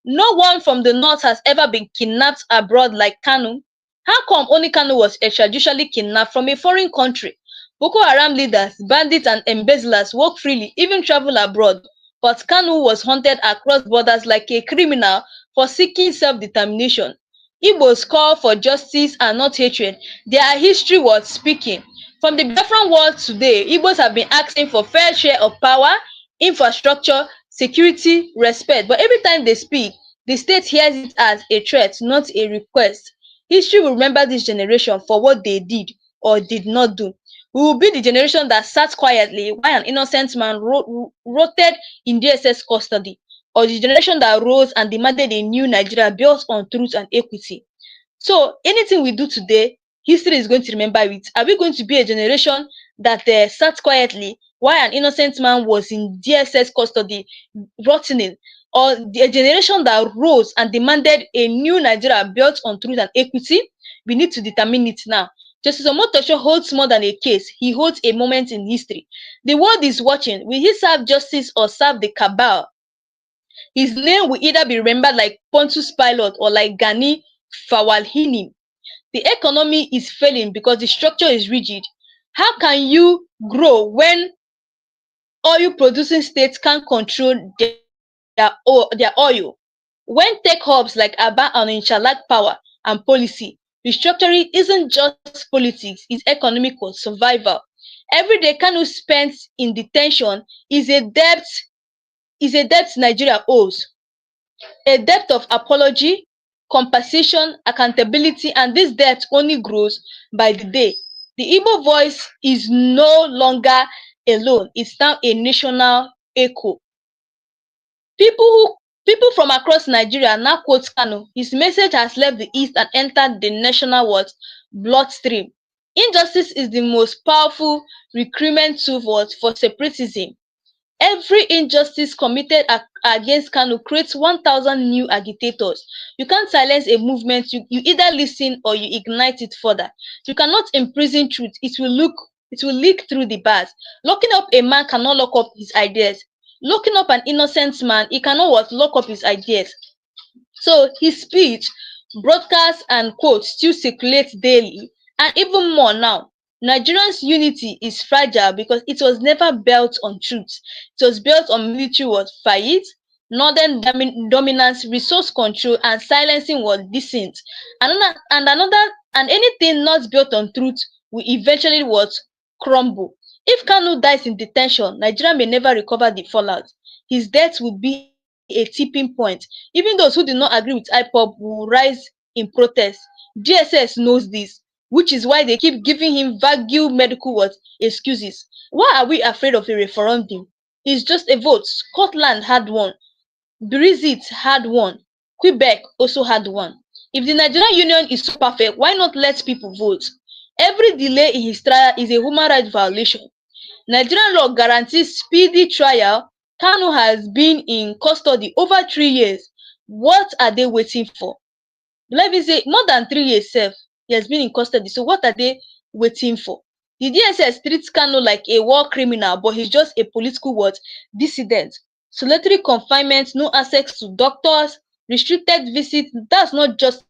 No one from the north has ever been kidnapped abroad like Kanu. How come only Kanu was extrajudicially kidnapped from a foreign country? Boko Haram leaders, bandits, and embezzlers walk freely, even travel abroad. But Kanu was hunted across borders like a criminal for seeking self-determination. Igbos call for justice and not hatred. Their history was speaking. From the Biafran world today, Igbos have been asking for fair share of power, infrastructure, security, respect. But every time they speak, the state hears it as a threat, not a request. History will remember this generation for what they did or did not do. We will be the generation that sat quietly while an innocent man rotted in DSS custody, or the generation that rose and demanded a new Nigeria built on truth and equity. So anything we do today, history is going to remember it. Are we going to be a generation that sat quietly while an innocent man was in DSS custody, rotting, or a generation that rose and demanded a new Nigeria built on truth and equity? We need to determine it now. Justice Omotosho holds more than a case. He holds a moment in history. The world is watching. Will he serve justice or serve the cabal? His name will either be remembered like Pontius Pilate or like Gani Fawalhini. The economy is failing because the structure is rigid. How can you grow when oil producing states can't control their oil? When tech hubs like Aba and Onitsha lack power and policy, restructuring isn't just politics, it's economic survival. Every day Kanu spent in detention is a debt Nigeria owes. A debt of apology, compensation, accountability, and this debt only grows by the day. The Igbo voice is no longer alone, it's now a national echo. People who People from across Nigeria now quote Kanu. His message has left the east and entered the national what bloodstream. Injustice is the most powerful recruitment tool for separatism. Every injustice committed against Kanu creates 1,000 new agitators. You can't silence a movement, you either listen or you ignite it further. You cannot imprison truth, it will leak through the bars. Locking up a man cannot lock up his ideas. Locking up an innocent man, he cannot what lock up his ideas. So his speech, broadcasts, and quotes still circulate daily, and even more now. Nigerians' unity is fragile because it was never built on truth. It was built on military fight, northern dominance, resource control, and silencing dissent. And anything not built on truth will eventually crumble. If Kanu dies in detention, Nigeria may never recover the fallout. His death would be a tipping point. Even those who do not agree with IPOB will rise in protest. DSS knows this, which is why they keep giving him vague medical excuses. Why are we afraid of a referendum? It's just a vote. Scotland had one. Brexit had one. Quebec also had one. If the Nigerian Union is so perfect, why not let people vote? Every delay in his trial is a human rights violation. Nigerian law guarantees speedy trial. Kanu has been in custody over 3 years. What are they waiting for? Let me say more than 3 years sef. He has been in custody. So what are they waiting for? The DSS treats Kanu like a war criminal, but he's just a political dissident. Solitary confinement, no access to doctors, restricted visits. That's not justice.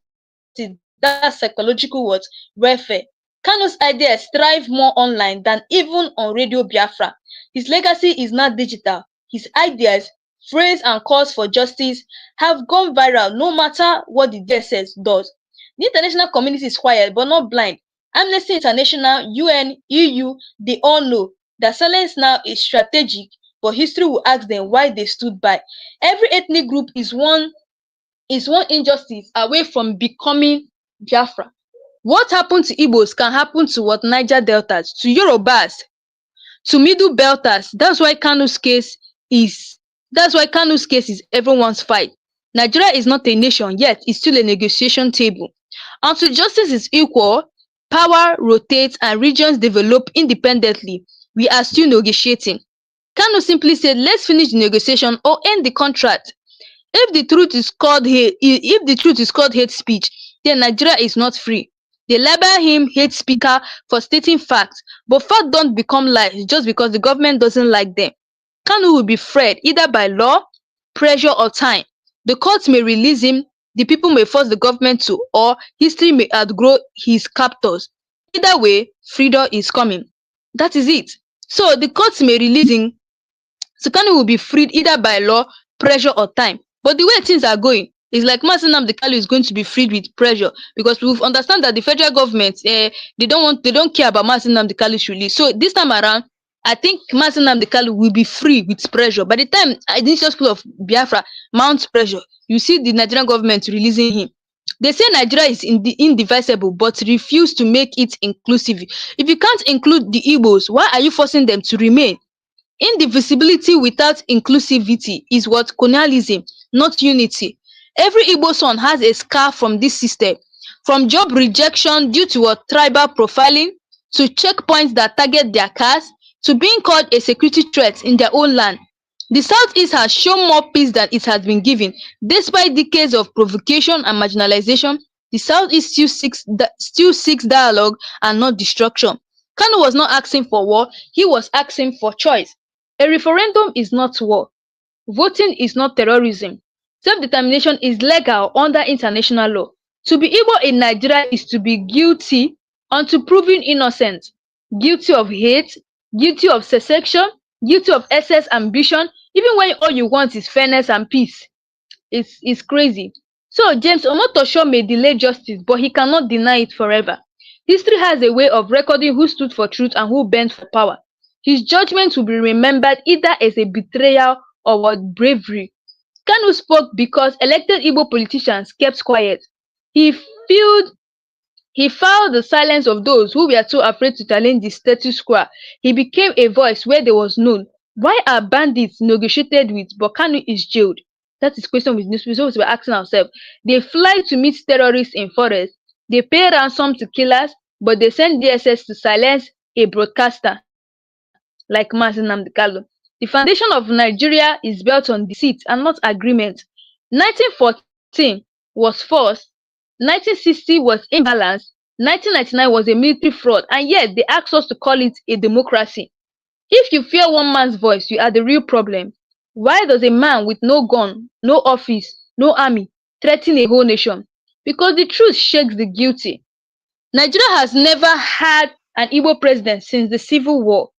That's psychological welfare. Kanu's ideas thrive more online than even on Radio Biafra. His legacy is not digital. His ideas, phrase, and calls for justice have gone viral no matter what the DSS does. The international community is quiet but not blind. Amnesty International, UN, EU, they all know that silence now is strategic, but history will ask them why they stood by. Every ethnic group is one injustice away from becoming Biafra. What happened to Igbos can happen to Niger Deltas, to Yorubas, to Middle Belters. That's why Kanu's case is everyone's fight. Nigeria is not a nation, yet it's still a negotiation table. Until justice is equal, power rotates and regions develop independently, we are still negotiating. Kanu simply said, let's finish the negotiation or end the contract. If the truth is called hate speech, then Nigeria is not free. They label him hate speaker for stating facts, but facts don't become lies just because the government doesn't like them. Kanu will be freed either by law, pressure, or time. The courts may release him, the people may force the government to, or history may outgrow his captors. Either way, freedom is coming. That is it. So the courts may release him, so Kanu will be freed either by law, pressure, or time. But the way things are going, it's like Mazi Nnamdi Kanu is going to be freed with pressure, because we understand that the federal government, they don't care about Mazi Nnamdi Kanu's release. So this time around, I think Mazi Nnamdi Kanu will be free with pressure. By the time initial school of Biafra mounts pressure, you see the Nigerian government releasing him. They say Nigeria is indivisible, but refuse to make it inclusive. If you can't include the Igbos, why are you forcing them to remain? Indivisibility without inclusivity is what colonialism, not unity. Every Igbo son has a scar from this system, from job rejection due to what tribal profiling, to checkpoints that target their caste, to being called a security threat in their own land. The Southeast has shown more peace than it has been given. Despite decades of provocation and marginalization, the Southeast still seeks dialogue and not destruction. Kanu was not asking for war, he was asking for choice. A referendum is not war. Voting is not terrorism. Self-determination is legal under international law. To be Igbo in Nigeria is to be guilty until proven innocent. Guilty of hate, guilty of secession, guilty of excess ambition, even when all you want is fairness and peace. It's crazy. So James Omotosho may delay justice, but he cannot deny it forever. History has a way of recording who stood for truth and who bent for power. His judgment will be remembered either as a betrayal or what bravery. Kanu spoke because elected Igbo politicians kept quiet. He filled he fouled the silence of those who were too afraid to challenge the status quo. He became a voice where there was none. Why are bandits negotiated with but Kanu is jailed? That is question with newspapers we're asking ourselves. They fly to meet terrorists in forests. They pay ransom to killers, but they send DSS to silence a broadcaster like Mazi Nnamdi Kanu. The foundation of Nigeria is built on deceit and not agreement. 1914 was forced, 1960 was imbalanced, 1999 was a military fraud, and yet they asked us to call it a democracy. If you fear one man's voice, you are the real problem. Why does a man with no gun, no office, no army threaten a whole nation? Because the truth shakes the guilty. Nigeria has never had an Igbo president since the Civil War.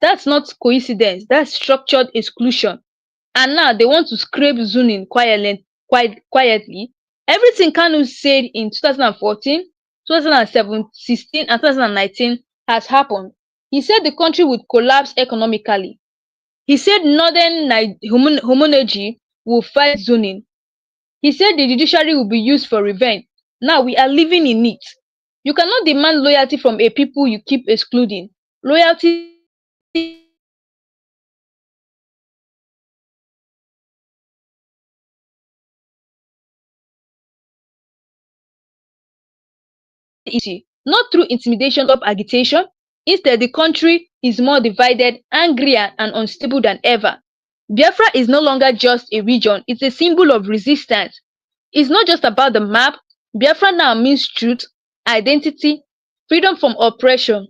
That's not coincidence, that's structured exclusion. And now they want to scrape Zunin quietly. Everything Kanu said in 2014, 2016, and 2019 has happened. He said the country would collapse economically. He said northern homonergy will fight Zunin. He said the judiciary will be used for revenge. Now we are living in it. You cannot demand loyalty from a people you keep excluding. Loyalty is easy, not through intimidation or agitation. Instead, the country is more divided, angrier, and unstable than ever. Biafra is no longer just a region, it's a symbol of resistance. It's not just about the map. Biafra now means truth, identity, freedom from oppression.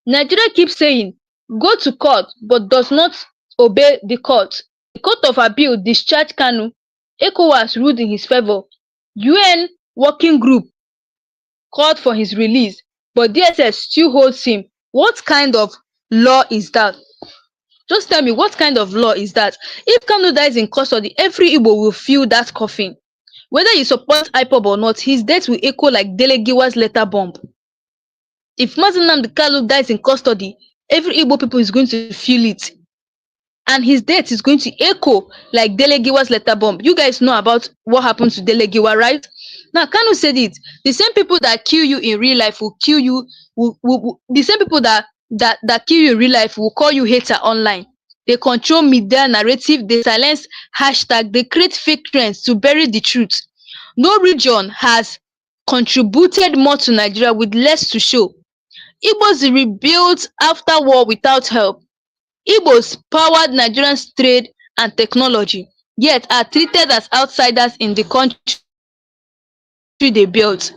Nigeria keeps saying, go to court, but does not obey the court. The Court of Appeal discharged Kanu. ECOWAS ruled in his favor. UN working group called for his release, but DSS still holds him. What kind of law is that? Just tell me, what kind of law is that? If Kanu dies in custody, every Igbo will feel that coffin. Whether you support IPOB or not, his death will echo like Dele Giwa's letter bomb. If Mazi Nnamdi Kanu dies in custody, every Igbo people is going to feel it. And his death is going to echo like Dele Giwa's letter bomb. You guys know about what happened to Dele Giwa, right? Now, Kanu said it. The same people that kill you in real life will kill you. The same people that kill you in real life will call you hater online. They control media narrative, they silence hashtag, they create fake trends to bury the truth. No region has contributed more to Nigeria with less to show. Igbos rebuilt after war without help. Igbos powered Nigerians trade and technology, yet are treated as outsiders in the country they built.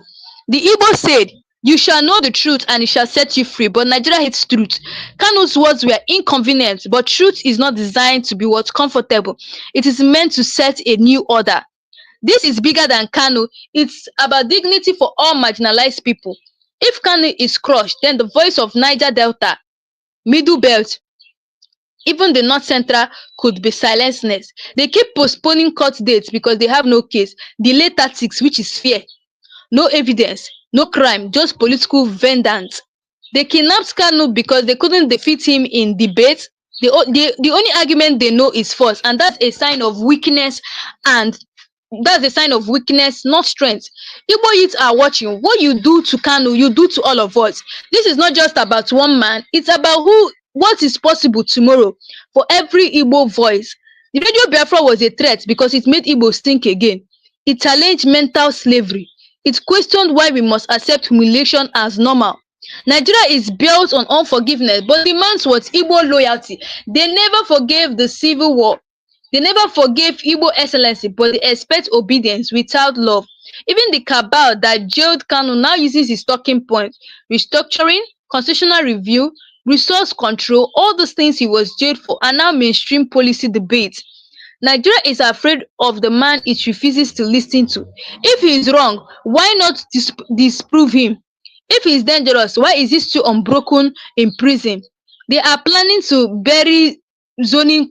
The Igbo said, "You shall know the truth and it shall set you free," but Nigeria hates truth. Kanu's words were inconvenient, but truth is not designed to be what comfortable. It is meant to set a new order. This is bigger than Kanu. It's about dignity for all marginalized people. If Kanu is crushed, then the voice of Niger Delta, Middle Belt, even the North Central could be silenced next. They keep postponing court dates because they have no case. Delay tactics, which is fear. No evidence, no crime, just political vengeance. They kidnapped Kanu because they couldn't defeat him in debate. The only argument they know is force, and and that's a sign of weakness, not strength. Igbo youths are watching. What you do to Kanu, you do to all of us. This is not just about one man, it's about what is possible tomorrow for every Igbo voice. The Radio Biafra was a threat because it made Igbos think again. It challenged mental slavery. It questioned why we must accept humiliation as normal. Nigeria is built on unforgiveness, but demands what Igbo loyalty. They never forgave the civil war. They never forgave Igbo excellency, but they expect obedience without love. Even the cabal that jailed Kanu now uses his talking point: restructuring, constitutional review, resource control. All those things he was jailed for are now mainstream policy debates. Nigeria is afraid of the man it refuses to listen to. If he is wrong, why not disprove him? If he is dangerous, why is he still unbroken in prison? They are planning to bury zoning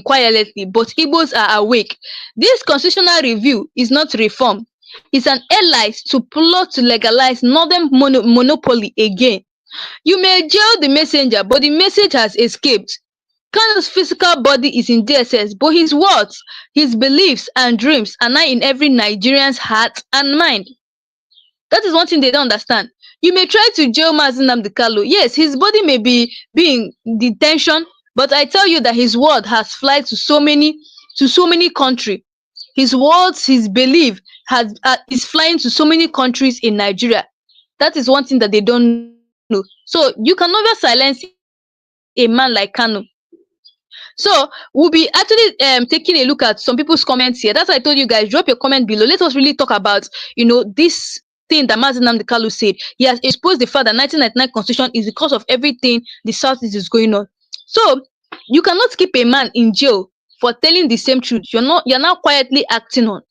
quietly, but Igbos are awake. This constitutional review is not reform. It's an ally to plot to legalize northern monopoly again. You may jail the messenger, but the message has escaped. Kanu's physical body is in DSS, but his words, his beliefs and dreams are now in every Nigerian's heart and mind. That is one thing they don't understand. You may try to jail Mazi Nnamdi Kanu. Yes, his body may be in detention, but I tell you that his word has flied to so many countries. His words, his belief is flying to so many countries in Nigeria. That is one thing that they don't know. So you can never silence a man like Kanu. So we'll be actually taking a look at some people's comments here. That's why I told you guys, drop your comment below. Let us really talk about, this thing that Mazi Nnamdi Kanu said. He has exposed the fact that 1999 constitution is the cause of everything the Southeast is going on. So you cannot keep a man in jail for telling the same truth. You're now quietly acting on.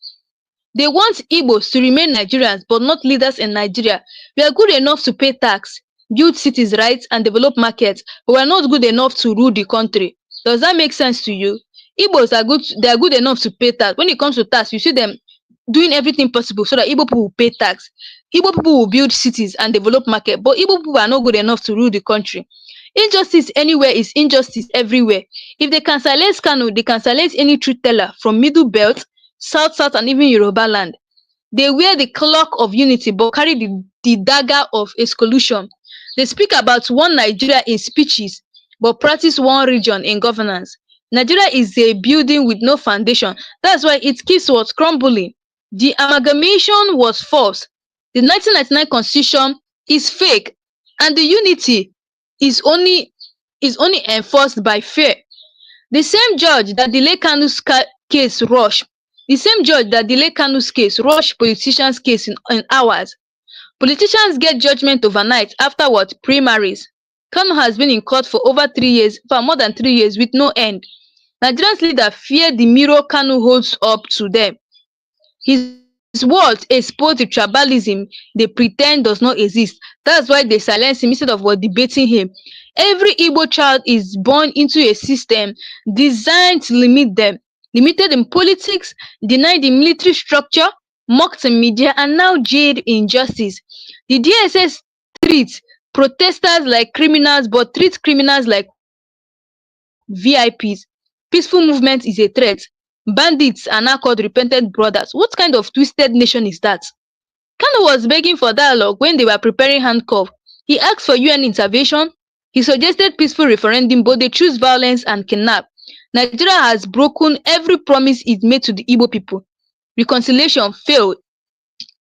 They want Igbos to remain Nigerians, but not leaders in Nigeria. We are good enough to pay tax, build cities, right, and develop markets, but we're not good enough to rule the country. Does that make sense to you? Igbos are good, they are good enough to pay tax. When it comes to tax, you see them doing everything possible so that Igbo people will pay tax. Igbo people will build cities and develop market, but Igbo people are not good enough to rule the country. Injustice anywhere is injustice everywhere. If they can silence Kanu, they can silence any truth teller from Middle Belt, South, and even Yoruba land. They wear the cloak of unity but carry the dagger of exclusion. They speak about one Nigeria in speeches but practice one region in governance. Nigeria is a building with no foundation. That's why it keeps what's crumbling. The amalgamation was false. The 1999 constitution is fake, and the unity is only enforced by fear. The same judge that delayed Kanu's case rush. The same judge that delayed Kanu's case rush politicians' case in hours. Politicians get judgment overnight after what? Primaries. Kanu has been in court for over 3 years, for more than 3 years, with no end. Nigerians leaders fear the mirror Kanu holds up to them. His words expose the tribalism they pretend does not exist. That's why they silence him instead of what debating him. Every Igbo child is born into a system designed to limit them. Limited in politics, denied in military structure, mocked in media, and now jailed in justice. The DSS treats protesters like criminals, but treats criminals like VIPs. Peaceful movement is a threat. Bandits are now called repentant brothers. What kind of twisted nation is that? Kanu was begging for dialogue when they were preparing handcuff. He asked for UN intervention. He suggested peaceful referendum, but they choose violence and kidnap. Nigeria has broken every promise it made to the Igbo people. Reconciliation failed.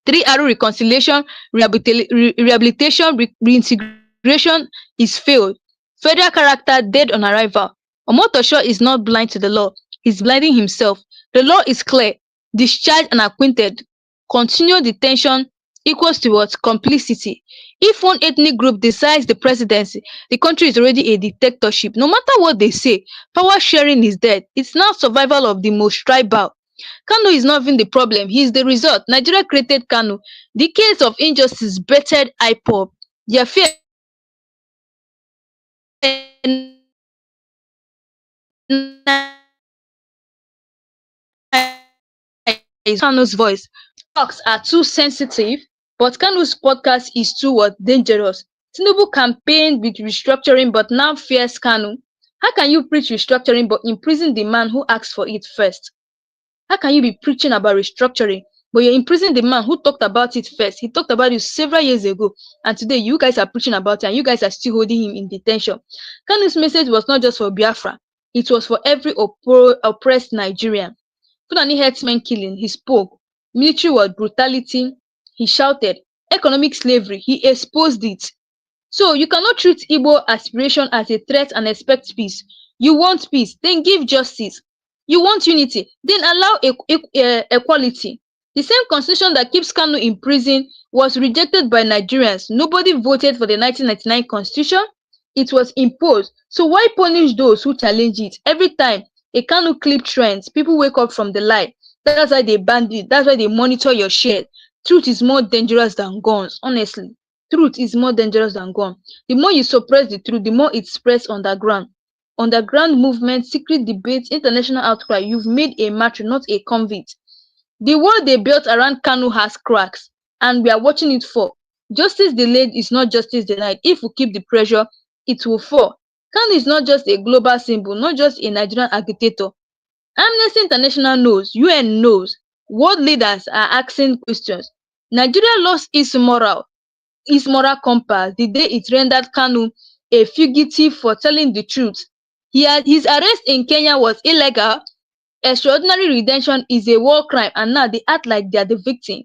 3R reconciliation, rehabilitation, reintegration is failed. Federal character dead on arrival. Omotosho is not blind to the law. He's blinding himself. The law is clear. Discharged and acquitted. Continued detention equals to what? Complicity. If one ethnic group decides the presidency, the country is already a dictatorship. No matter what they say, power sharing is dead. It's now survival of the most tribal. Kanu is not even the problem, he is the result. Nigeria created Kanu. Decades of injustice bettered IPOB. Their fear is Kanu's voice. Talks are too sensitive, but Kanu's podcast is too what? Dangerous. Tinubu campaigned with restructuring but now fears Kanu. How can you preach restructuring but imprison the man who asked for it first? How can you be preaching about restructuring, but you're imprisoning the man who talked about it first? He talked about it several years ago, and today you guys are preaching about it, and you guys are still holding him in detention. Kanu's message was not just for Biafra, it was for every oppressed Nigerian. Fulani herdsmen killing, he spoke. Military war brutality, he shouted. Economic slavery, he exposed it. So you cannot treat Igbo aspiration as a threat and expect peace. You want peace, then give justice. You want unity, then allow equality. The same constitution that keeps Kanu in prison was rejected by Nigerians. Nobody voted for the 1999 constitution. It was imposed. So why punish those who challenge it? Every time a Kanu clip trends, people wake up from the lie. That's why they banned it. That's why they monitor your share. Truth is more dangerous than guns, honestly. Truth is more dangerous than gun. The more you suppress the truth, the more it spreads underground. Underground movement, secret debates, international outcry. You've made a martyr, not a convict. The wall they built around Kanu has cracks, and we are watching it fall. Justice delayed is not justice denied. If we keep the pressure, it will fall. Kanu is not just a global symbol, not just a Nigerian agitator. Amnesty International knows, UN knows, world leaders are asking questions. Nigeria lost its moral compass the day it rendered Kanu a fugitive for telling the truth. His arrest in Kenya was illegal. Extraordinary redemption is a war crime, and now they act like they are the victim.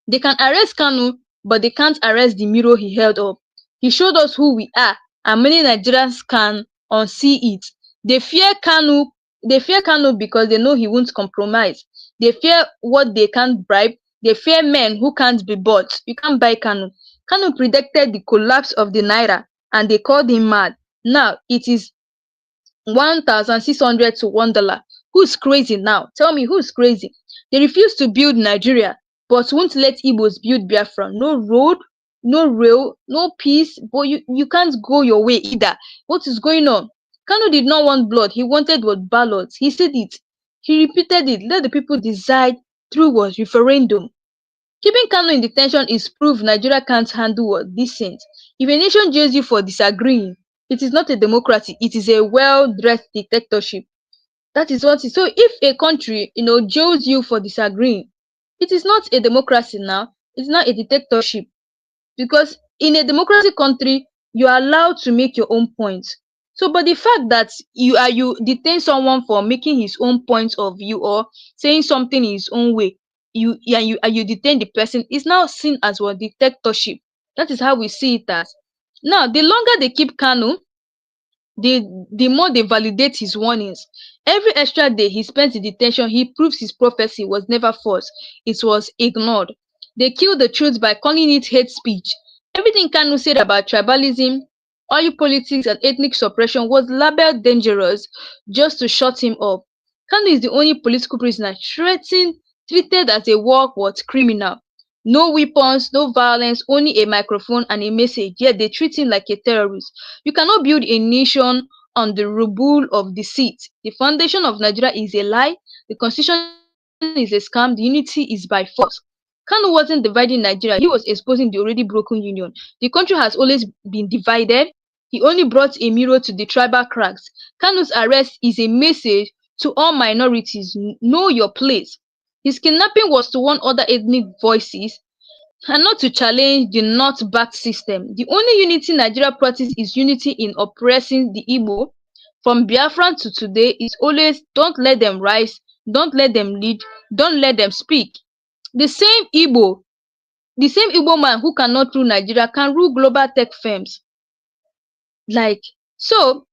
They can arrest Kanu, but they can't arrest the mirror he held up. He showed us who we are, and many Nigerians can unsee it. They fear Kanu. They fear Kanu because they know he won't compromise. They fear what they can't bribe. They fear men who can't be bought. You can't buy Kanu. Kanu predicted the collapse of the naira, and they called him mad. Now it is 1,600 to $1. Who's crazy now? Tell me who's crazy? They refuse to build Nigeria, but won't let Igbos build Biafra. No road, no rail, no peace, but you can't go your way either. What is going on? Kanu did not want blood. He wanted what? Ballots. He said it. He repeated it. Let the people decide through what? Referendum. Keeping Kanu in detention is proof Nigeria can't handle what? Decent. If a nation jails you for disagreeing, it is not a democracy. It is a well-dressed dictatorship. That is what it is. So if a country, jails you for disagreeing, it is not a democracy now. It's not a dictatorship. Because in a democratic country, you are allowed to make your own points. So, but the fact that you detain someone for making his own point of view or saying something in his own way, you detain the person is now seen as what? Dictatorship. That is how we see it as. Now, the longer they keep Kanu, the more they validate his warnings. Every extra day he spends in detention, he proves his prophecy was never false. It was ignored. They kill the truth by calling it hate speech. Everything Kanu said about tribalism, oil politics, and ethnic suppression was labeled dangerous just to shut him up. Kanu is the only political prisoner treated as a war criminal. No weapons, no violence, only a microphone and a message, yet they treat him like a terrorist. You cannot build a nation on the rubble of deceit. The foundation of Nigeria is a lie, the constitution is a scam, the unity is by force. Kanu wasn't dividing Nigeria, he was exposing the already broken union. The country has always been divided. He only brought a mirror to the tribal cracks. Kanu's arrest is a message to all minorities, know your place. His kidnapping was to warn other ethnic voices. and not to challenge the North-backed system. The only unity Nigeria practices is unity in oppressing the Igbo. From Biafra to today, is always don't let them rise, don't let them lead, don't let them speak. The same Igbo, the same Igbo man who cannot rule Nigeria can rule global tech firms. Like, so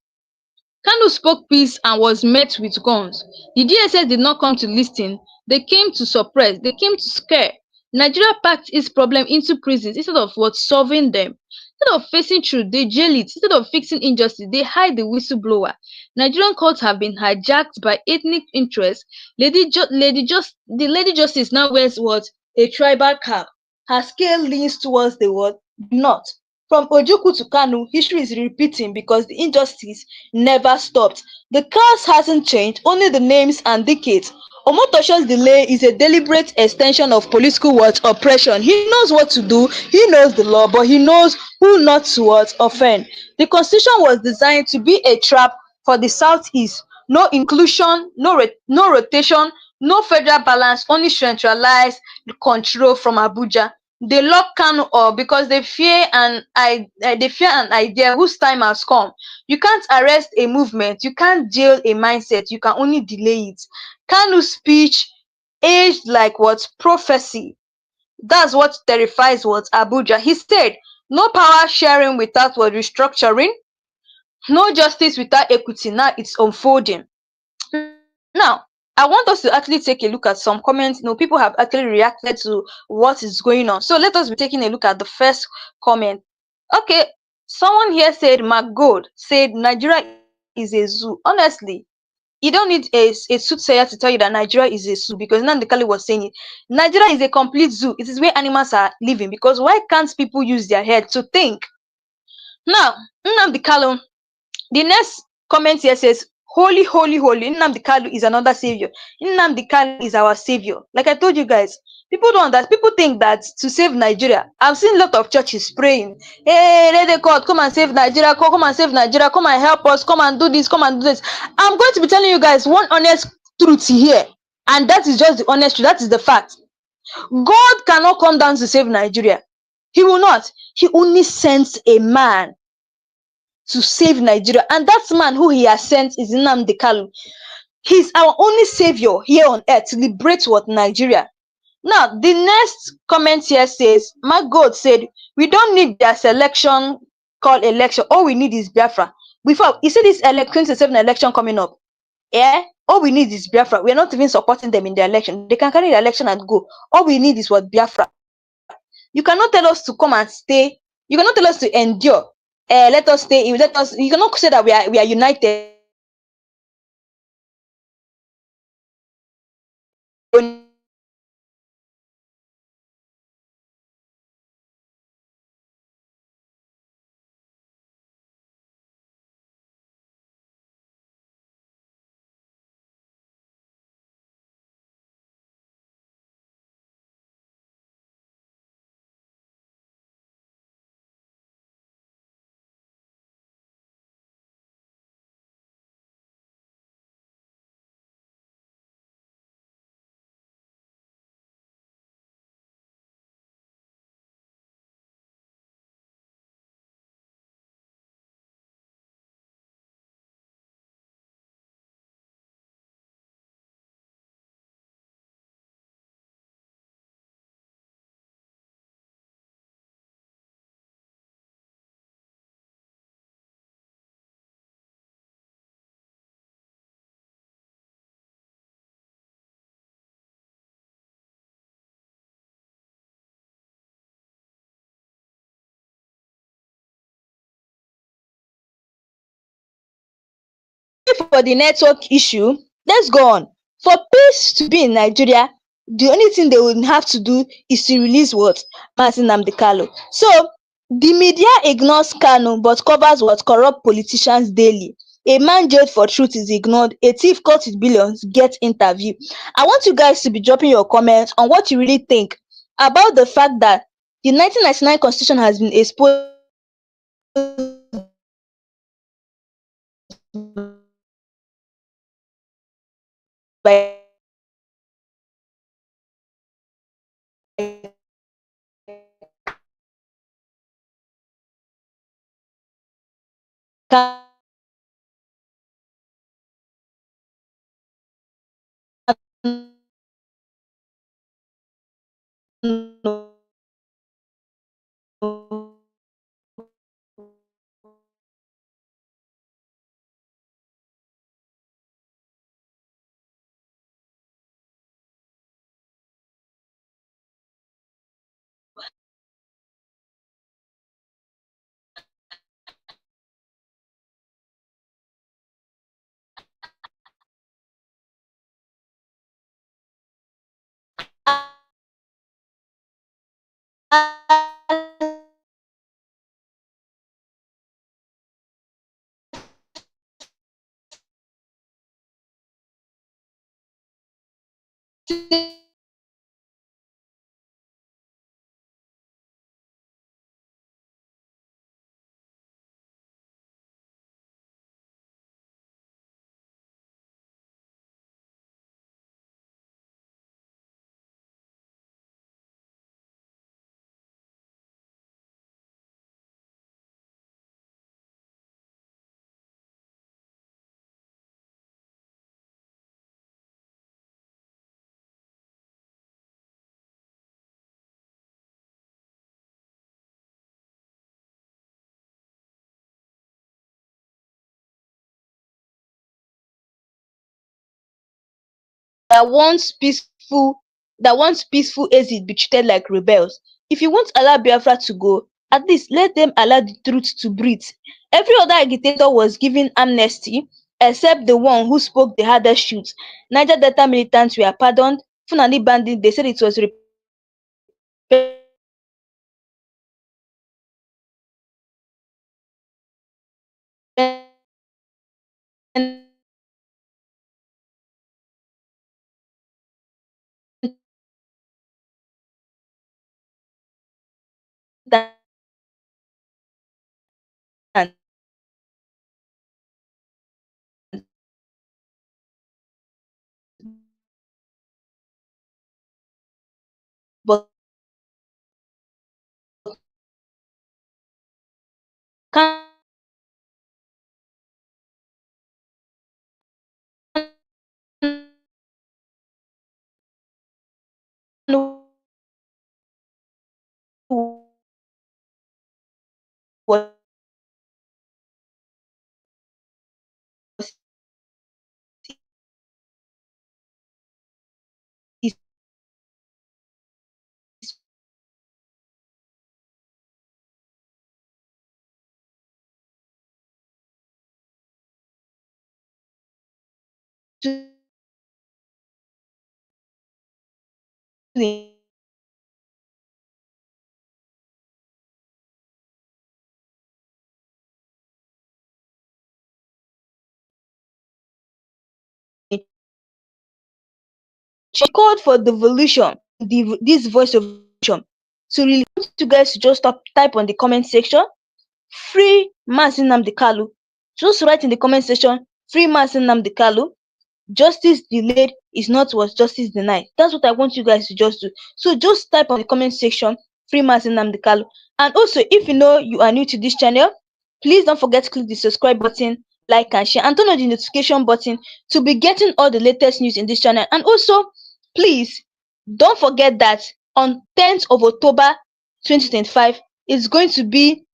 Kanu spoke peace and was met with guns. The DSS did not come to listen, they came to suppress, they came to scare. Nigeria packed its problem into prisons instead of what solving them. Instead of facing truth, they jail it. Instead of fixing injustice, they hide the whistleblower. Nigerian courts have been hijacked by ethnic interests. The Lady Justice now wears what? A tribal cap. Her scale leans towards the what? North. From Ojukwu to Kanu, history is repeating because the injustice never stopped. The cause hasn't changed, only the names and decades. Omotosho's delay is a deliberate extension of political what oppression. He knows what to do, he knows the law, but he knows who not to what offend. The constitution was designed to be a trap for the southeast. No inclusion, no rotation, no federal balance, only centralized control from Abuja. They lock Kanu up because they fear an idea whose time has come. You can't arrest a movement, you can't jail a mindset, you can only delay it. Kanu's speech aged like what prophecy. That's what terrifies what Abuja. He said, no power sharing without what restructuring, no justice without equity. Now it's unfolding. Now, I want us to actually take a look at some comments. People have actually reacted to what is going on. So let us be taking a look at the first comment. Okay, someone here said, "McGold said Nigeria is a zoo." Honestly, you don't need a soothsayer to tell you that Nigeria is a zoo because Nandekali was saying it. Nigeria is a complete zoo. It is where animals are living because why can't people use their head to think? Now, Nnamdi Kanu, the next comment here says, holy, holy, holy. Nnamdi Kanu is another savior. Nnamdi Kanu is our savior. Like I told you guys, people don't that people think that to save Nigeria. I've seen a lot of churches praying, hey, let God come and save Nigeria, come and save Nigeria, come and help us, come and do this, come and do this. I'm going to be telling you guys one honest truth here, and that is just the honest truth. That is the fact. God cannot come down to save Nigeria. He will not. He only sends a man to save Nigeria, and that man who he has sent is Nnamdi Kanu. He's our only savior here on earth to liberate what Nigeria. Now, the next comment here says, my God said, we don't need their selection called election. All we need is Biafra. Before, you see this 2027 election coming up. Yeah, all we need is Biafra. We're not even supporting them in the election. They can carry the election and go. All we need is what Biafra. You cannot tell us to come and stay. You cannot tell us to endure. Let us stay. Let us. You cannot say that we are united. But you are not united. You are just for the network issue. Let's go on. For peace to be in Nigeria, the only thing they would have to do is to release what? Mazi Nnamdi Kanu. So the media ignores Kanu but covers what corrupt politicians daily. A man jailed for truth is ignored. A thief caught with billions gets interview. I want you guys to be dropping your comments on what you really think about the fact that the 1999 constitution has been exposed by that wants peaceful exit be treated like rebels. If you won't allow Biafra to go, at least let them allow the truth to breathe. Every other agitator was given amnesty except the one who spoke the hardest truth. Niger Delta militants were pardoned. Fulani bandits, they said it was but Kanu was his, she called for devolution, this voice of revolution. So really want you guys to just stop type on the comment section, free Mazi Nnamdi Kanu. Just write in the comment section, free Mazi Nnamdi Kanu. Justice delayed is not what justice denied. That's what I want you guys to just do. So just type on the comment section, free Mazi Nnamdi Kanu. And also, if you know you are new to this channel, please don't forget to click the subscribe button, like and share, and turn on the notification button to be getting all the latest news in this channel. And also, please don't forget that on 10th of October 2025 is going to be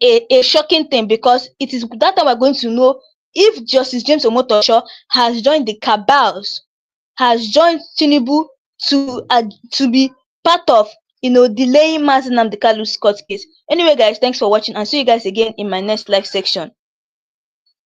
a shocking thing, because it is that time we're going to know if Justice James Omotosho has joined the cabals, has joined Tinubu to be part of delaying Mazi Nnamdi Kanu's court case. Anyway, guys, thanks for watching, and see you guys again in my next live section.